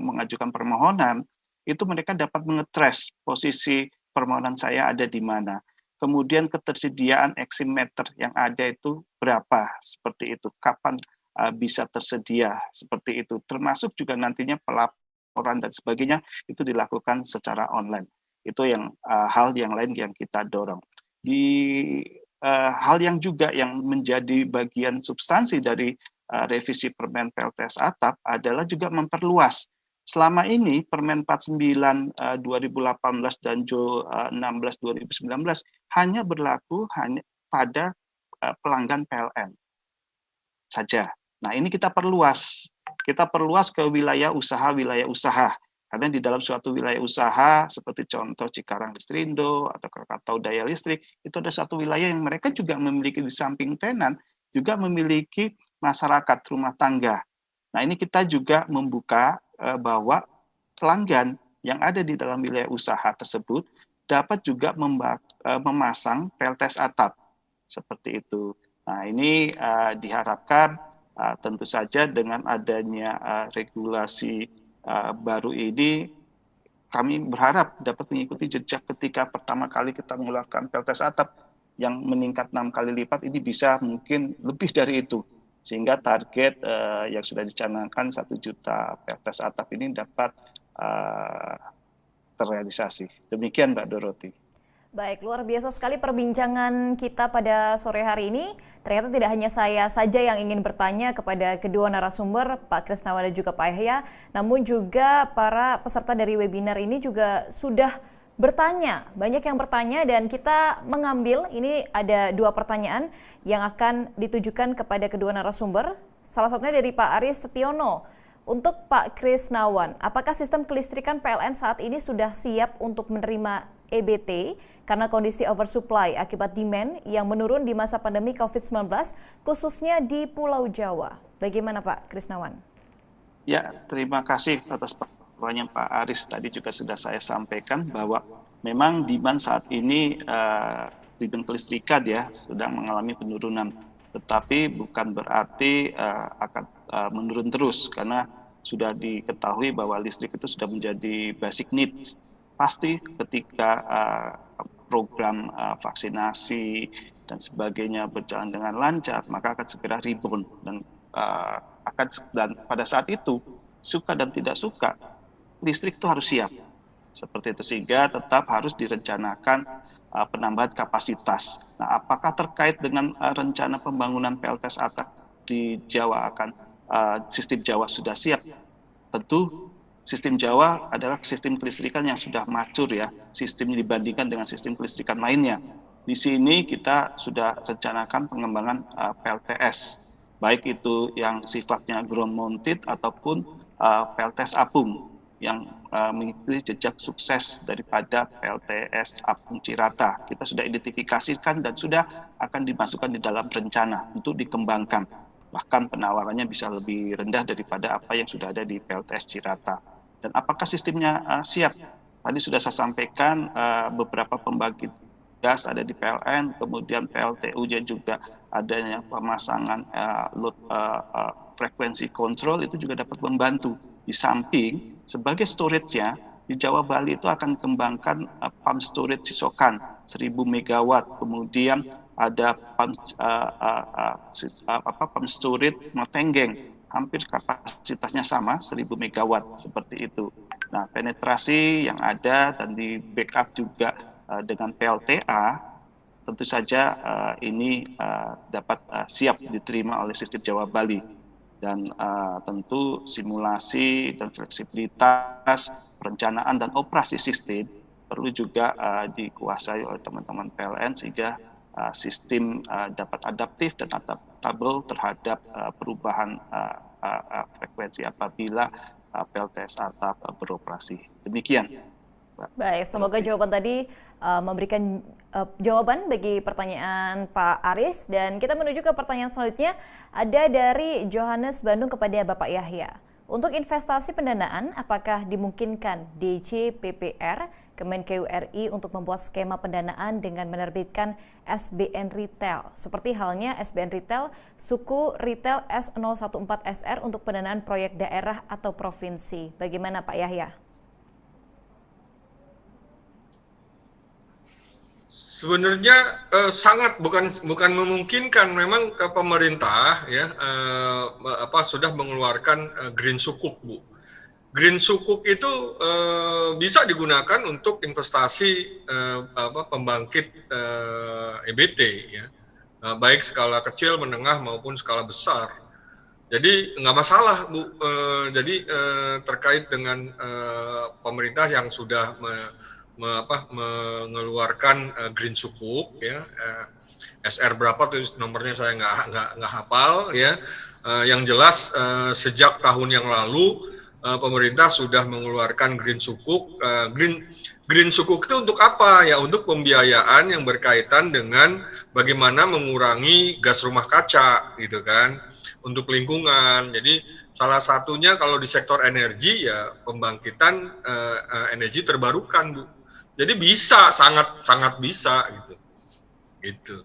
mengajukan permohonan, itu mereka dapat mengetrace posisi permohonan saya ada di mana. Kemudian ketersediaan eksimeter yang ada itu berapa, seperti itu. Kapan bisa tersedia, seperti itu. Termasuk juga nantinya pelaporan dan sebagainya itu dilakukan secara online. Itu yang hal yang lain yang kita dorong. Di hal yang juga yang menjadi bagian substansi dari revisi Permen PLTS Atap adalah juga memperluas. Selama ini Permen 49 2018 dan Jo 16 2019 hanya berlaku pada pelanggan PLN saja. Nah, ini kita perluas ke wilayah usaha. Karena di dalam suatu wilayah usaha, seperti contoh Cikarang Listrindo atau Krakatau Daya Listrik, itu ada suatu wilayah yang mereka juga memiliki di samping tenan, juga memiliki masyarakat rumah tangga. Nah, ini kita juga membuka bahwa pelanggan yang ada di dalam wilayah usaha tersebut dapat juga memasang PLTS atap, seperti itu. Nah, ini diharapkan tentu saja dengan adanya regulasi baru ini, kami berharap dapat mengikuti jejak ketika pertama kali kita mengeluarkan PLTS atap yang meningkat 6 kali lipat, ini bisa mungkin lebih dari itu. Sehingga target yang sudah dicanangkan 1 juta PLTS atap ini dapat terrealisasi. Demikian Mbak Doroti. Baik, luar biasa sekali perbincangan kita pada sore hari ini. Ternyata tidak hanya saya saja yang ingin bertanya kepada kedua narasumber, Pak Krisnawan dan juga Pak Yahya, namun juga para peserta dari webinar ini juga sudah bertanya. Banyak yang bertanya dan kita mengambil, ini ada 2 pertanyaan yang akan ditujukan kepada kedua narasumber. Salah satunya dari Pak Aris Setiono. Untuk Pak Krisnawan, apakah sistem kelistrikan PLN saat ini sudah siap untuk menerima EBT karena kondisi oversupply akibat demand yang menurun di masa pandemi COVID-19, khususnya di Pulau Jawa? Bagaimana Pak Krisnawan? Ya, terima kasih atas pertanyaan Pak Aris. Tadi juga sudah saya sampaikan bahwa memang demand saat ini bidang kelistrikan ya sedang mengalami penurunan. Tetapi bukan berarti akan menurun terus, karena sudah diketahui bahwa listrik itu sudah menjadi basic needs. Pasti ketika program vaksinasi dan sebagainya berjalan dengan lancar, maka akan segera rebound dan pada saat itu suka dan tidak suka listrik itu harus siap seperti itu, sehingga tetap harus direncanakan penambahan kapasitas. Nah, apakah terkait dengan rencana pembangunan PLTS atap di Jawa akan sistem Jawa sudah siap? Tentu sistem Jawa adalah sistem kelistrikan yang sudah mature ya, sistem dibandingkan dengan sistem kelistrikan lainnya. Di sini kita sudah rencanakan pengembangan PLTS, baik itu yang sifatnya ground mounted ataupun PLTS apung yang mengikuti jejak sukses daripada PLTS apung Cirata. Kita sudah identifikasikan dan sudah akan dimasukkan di dalam rencana untuk dikembangkan. Bahkan penawarannya bisa lebih rendah daripada apa yang sudah ada di PLTS Cirata. Dan apakah sistemnya siap? Tadi sudah saya sampaikan beberapa pembangkit gas ada di PLN, kemudian PLTU-nya juga adanya pemasangan load frekuensi kontrol itu juga dapat membantu. Di samping sebagai storage-nya di Jawa Bali itu akan kembangkan pump storage Sisokan 1000 megawatt, kemudian ada pump storage Matenggeng, hampir kapasitasnya sama 1000 megawatt seperti itu. Nah, penetrasi yang ada dan di backup juga dengan PLTA, tentu saja ini dapat siap diterima oleh sistem Jawa Bali. Dan tentu simulasi dan fleksibilitas perencanaan dan operasi sistem perlu juga dikuasai oleh teman-teman PLN sehingga sistem dapat adaptif dan adaptabel terhadap perubahan frekuensi apabila PLTS atap beroperasi. Demikian Pak. Baik, semoga jawaban tadi memberikan jawaban bagi pertanyaan Pak Aris. Dan kita menuju ke pertanyaan selanjutnya, ada dari Johannes Bandung kepada Bapak Yahya. Untuk investasi pendanaan, apakah dimungkinkan DJ PPR Kemenkeu RI untuk membuat skema pendanaan dengan menerbitkan SBN Retail, seperti halnya SBN Retail suku Retail S014SR untuk pendanaan proyek daerah atau provinsi? Bagaimana Pak Yahya? Sebenarnya sangat bukan memungkinkan, memang ke pemerintah ya sudah mengeluarkan Green Sukuk, Bu. Green Sukuk itu bisa digunakan untuk investasi pembangkit EBT ya, baik skala kecil, menengah maupun skala besar. Jadi nggak masalah, Bu. Jadi terkait dengan pemerintah yang sudah mengeluarkan Green Sukuk ya, SR berapa tuh nomornya saya nggak hafal ya. Yang jelas sejak tahun yang lalu pemerintah sudah mengeluarkan Green Sukuk. Green Sukuk itu untuk apa ya? Untuk pembiayaan yang berkaitan dengan bagaimana mengurangi gas rumah kaca gitu kan, untuk lingkungan. Jadi salah satunya kalau di sektor energi ya pembangkitan energi terbarukan, Bu. Jadi bisa, sangat bisa gitu.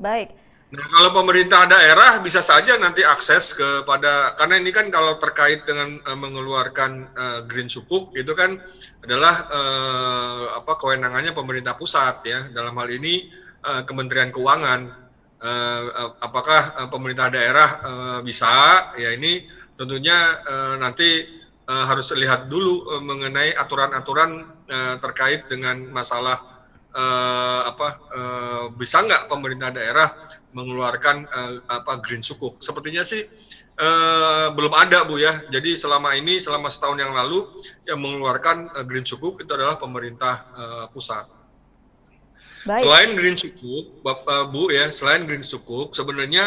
Baik. Nah, kalau pemerintah daerah bisa saja nanti akses kepada, karena ini kan kalau terkait dengan mengeluarkan Green Sukuk itu kan adalah kewenangannya pemerintah pusat ya. Dalam hal ini Kementerian Keuangan. Apakah pemerintah daerah bisa? Ya ini tentunya nanti harus lihat dulu mengenai aturan-aturan terkait dengan masalah bisa nggak pemerintah daerah mengeluarkan Green Sukuk. Sepertinya sih belum ada, Bu ya. Jadi selama setahun yang lalu yang mengeluarkan Green Sukuk itu adalah pemerintah pusat. Baik. Selain Green Sukuk, Bu ya, selain Green Sukuk sebenarnya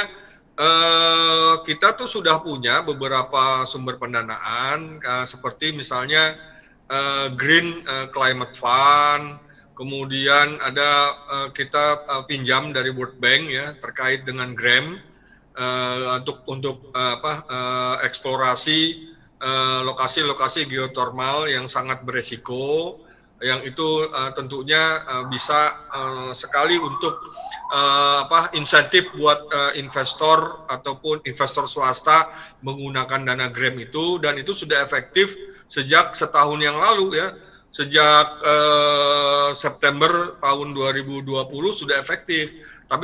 kita tuh sudah punya beberapa sumber pendanaan seperti misalnya Green Climate Fund, kemudian ada kita pinjam dari World Bank ya terkait dengan GRAM untuk eksplorasi lokasi-lokasi geotermal yang sangat beresiko, yang itu tentunya bisa sekali untuk insentif buat investor ataupun investor swasta menggunakan dana GRAM itu, dan itu sudah efektif sejak setahun yang lalu ya. Sejak September tahun 2020 sudah efektif. Tapi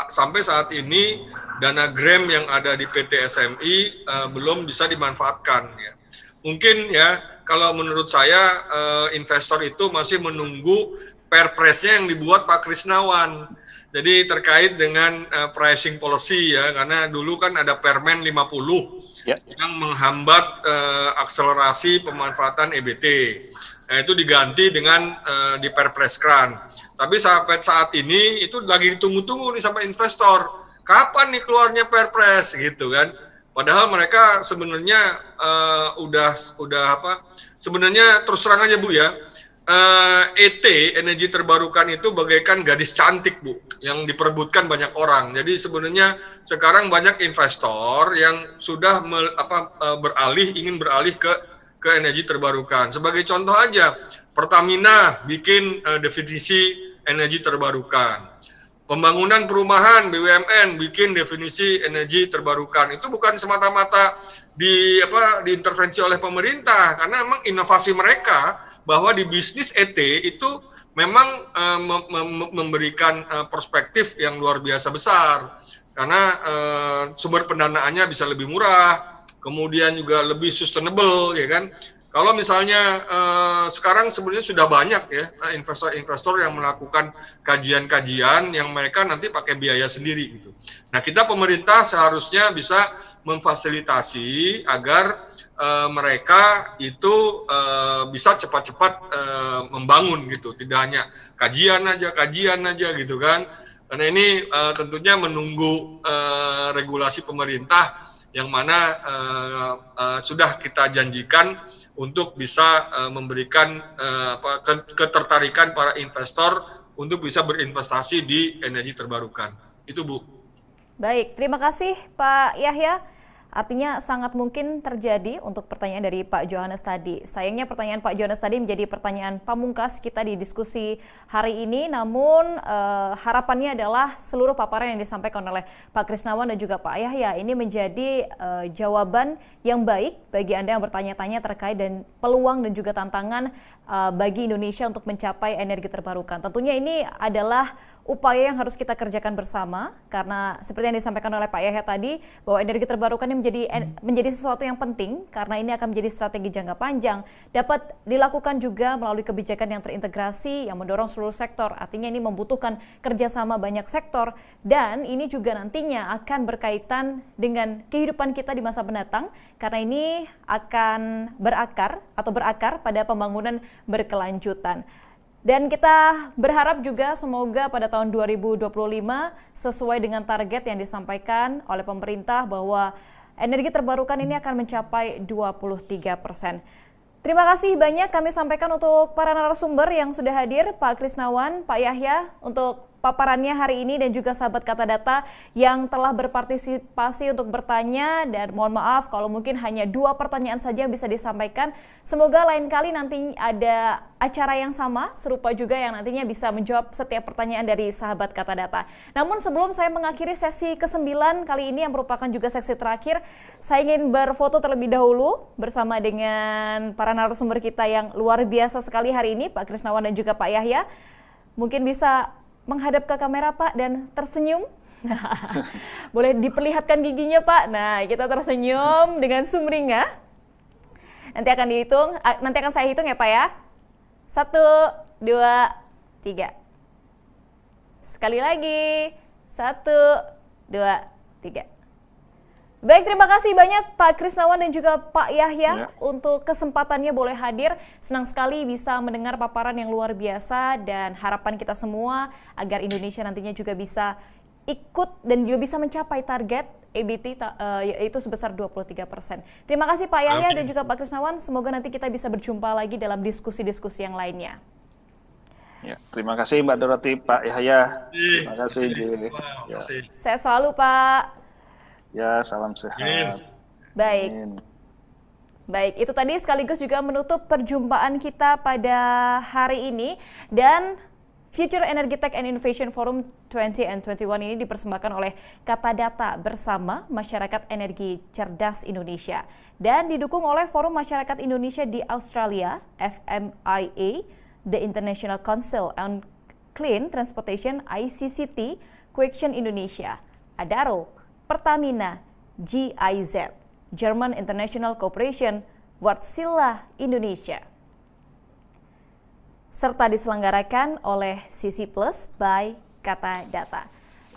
sampai saat ini dana GRAM yang ada di PT SMI belum bisa dimanfaatkan ya. Mungkin ya kalau menurut saya investor itu masih menunggu perpresnya yang dibuat Pak Krisnawan. Jadi terkait dengan pricing policy ya, karena dulu kan ada Permen 50 yang menghambat akselerasi pemanfaatan EBT. Nah, itu diganti dengan diperpreskan. Tapi sampai saat ini itu lagi ditunggu-tunggu nih sama investor. Kapan nih keluarnya perpres gitu kan? Padahal mereka sebenarnya sebenarnya terus terang aja, Bu ya. ET, energi terbarukan itu bagaikan gadis cantik, Bu, yang diperebutkan banyak orang. Jadi sebenarnya sekarang banyak investor yang sudah ingin beralih ke energi terbarukan. Sebagai contoh aja, Pertamina bikin definisi energi terbarukan. Pembangunan perumahan BUMN bikin definisi energi terbarukan. Itu bukan semata-mata diintervensi oleh pemerintah, karena memang inovasi mereka bahwa di bisnis ET itu memang memberikan perspektif yang luar biasa besar, karena sumber pendanaannya bisa lebih murah, kemudian juga lebih sustainable, ya kan? Kalau misalnya sekarang sebenarnya sudah banyak ya investor-investor yang melakukan kajian-kajian yang mereka nanti pakai biaya sendiri gitu. Nah, kita pemerintah seharusnya bisa memfasilitasi agar mereka itu bisa cepat-cepat membangun gitu, tidak hanya kajian aja gitu kan. Karena ini tentunya menunggu regulasi pemerintah yang mana sudah kita janjikan untuk bisa memberikan ketertarikan para investor untuk bisa berinvestasi di energi terbarukan. Itu Bu. Baik, terima kasih Pak Yahya. Artinya sangat mungkin terjadi untuk pertanyaan dari Pak Johannes tadi. Sayangnya pertanyaan Pak Johannes tadi menjadi pertanyaan pamungkas kita di diskusi hari ini. Namun harapannya adalah seluruh paparan yang disampaikan oleh Pak Krisnawan dan juga Pak Yahya ini menjadi jawaban yang baik bagi Anda yang bertanya-tanya terkait dan peluang dan juga tantangan bagi Indonesia untuk mencapai energi terbarukan. Tentunya ini adalah upaya yang harus kita kerjakan bersama karena seperti yang disampaikan oleh Pak Yahya tadi bahwa energi terbarukan ini menjadi sesuatu yang penting karena ini akan menjadi strategi jangka panjang, dapat dilakukan juga melalui kebijakan yang terintegrasi yang mendorong seluruh sektor. Artinya ini membutuhkan kerjasama banyak sektor dan ini juga nantinya akan berkaitan dengan kehidupan kita di masa mendatang karena ini akan berakar pada pembangunan berkelanjutan. Dan kita berharap juga semoga pada tahun 2025 sesuai dengan target yang disampaikan oleh pemerintah bahwa energi terbarukan ini akan mencapai 23%. Terima kasih banyak kami sampaikan untuk para narasumber yang sudah hadir, Pak Krisnawan, Pak Yahya, untuk paparannya hari ini dan juga sahabat Kata Data yang telah berpartisipasi untuk bertanya dan mohon maaf kalau mungkin hanya 2 pertanyaan saja yang bisa disampaikan. Semoga lain kali nanti ada acara yang sama serupa juga yang nantinya bisa menjawab setiap pertanyaan dari sahabat Kata Data. Namun sebelum saya mengakhiri sesi ke-9 kali ini yang merupakan juga sesi terakhir, saya ingin berfoto terlebih dahulu bersama dengan para narasumber kita yang luar biasa sekali hari ini, Pak Krisnawan dan juga Pak Yahya. Mungkin bisa menghadap ke kamera Pak dan tersenyum. Boleh diperlihatkan giginya Pak. Nah, kita tersenyum dengan sumringah. Nanti akan saya hitung ya Pak ya. 1, 2, 3. Sekali lagi. 1, 2, 3. Baik, terima kasih banyak Pak Krisnawan dan juga Pak Yahya untuk kesempatannya boleh hadir. Senang sekali bisa mendengar paparan yang luar biasa dan harapan kita semua agar Indonesia nantinya juga bisa ikut dan juga bisa mencapai target EBT yaitu sebesar 23%. Terima kasih Pak Yahya dan juga Pak Krisnawan. Semoga nanti kita bisa berjumpa lagi dalam diskusi-diskusi yang lainnya. Ya, terima kasih Mbak Doroti, Pak Yahya. Terima kasih. Ya. Sehat selalu Pak. Ya, salam sehat. Baik. Amin. Baik, itu tadi sekaligus juga menutup perjumpaan kita pada hari ini dan Future Energy Tech and Innovation Forum 2021 ini dipersembahkan oleh Kata Data bersama Masyarakat Energi Cerdas Indonesia dan didukung oleh Forum Masyarakat Indonesia di Australia, FMIA, The International Council on Clean Transportation ICCT, Quaction Indonesia, Adaro, Pertamina, GIZ, German International Corporation, Wärtsilä Indonesia, serta diselenggarakan oleh CC Plus by Kata Data.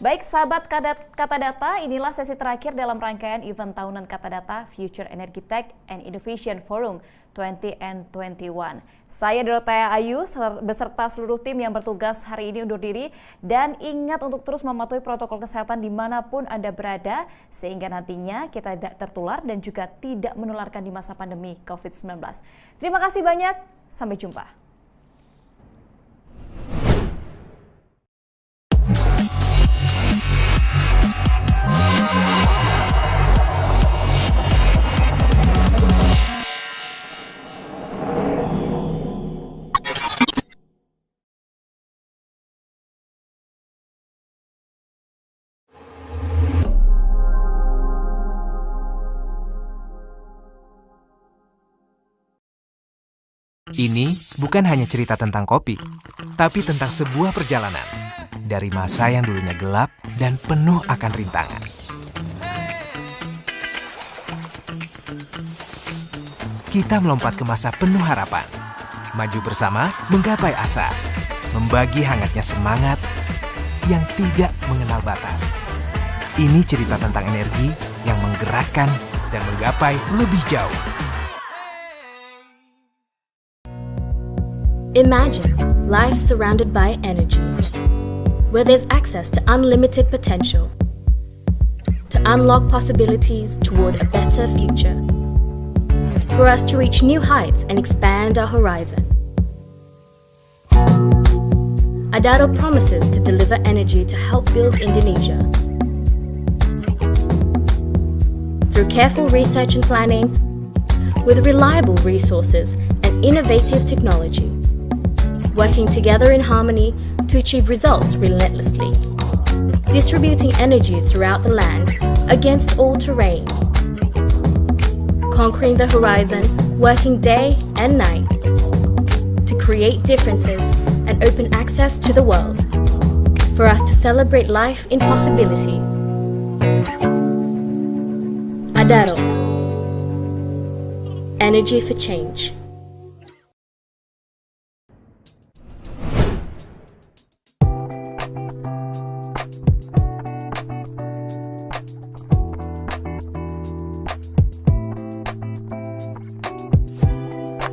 Baik sahabat Kata Data, inilah sesi terakhir dalam rangkaian event tahunan Kata Data Future Energy Tech and Innovation Forum 2021. Saya Dorothea Ayu beserta seluruh tim yang bertugas hari ini undur diri dan ingat untuk terus mematuhi protokol kesehatan dimanapun Anda berada sehingga nantinya kita tidak tertular dan juga tidak menularkan di masa pandemi COVID-19. Terima kasih banyak, sampai jumpa. Ini bukan hanya cerita tentang kopi, tapi tentang sebuah perjalanan dari masa yang dulunya gelap dan penuh akan rintangan. Kita melompat ke masa penuh harapan, maju bersama menggapai asa, membagi hangatnya semangat yang tidak mengenal batas. Ini cerita tentang energi yang menggerakkan dan menggapai lebih jauh. Imagine life surrounded by energy, where there's access to unlimited potential, to unlock possibilities toward a better future. for us to reach new heights and expand our horizon. Adaro promises to deliver energy to help build Indonesia. Through careful research and planning, with reliable resources and innovative technology, working together in harmony to achieve results relentlessly, distributing energy throughout the land against all terrain, conquering the horizon, working day and night to create differences and open access to the world, for us to celebrate life in possibilities. Adaro, energy for change.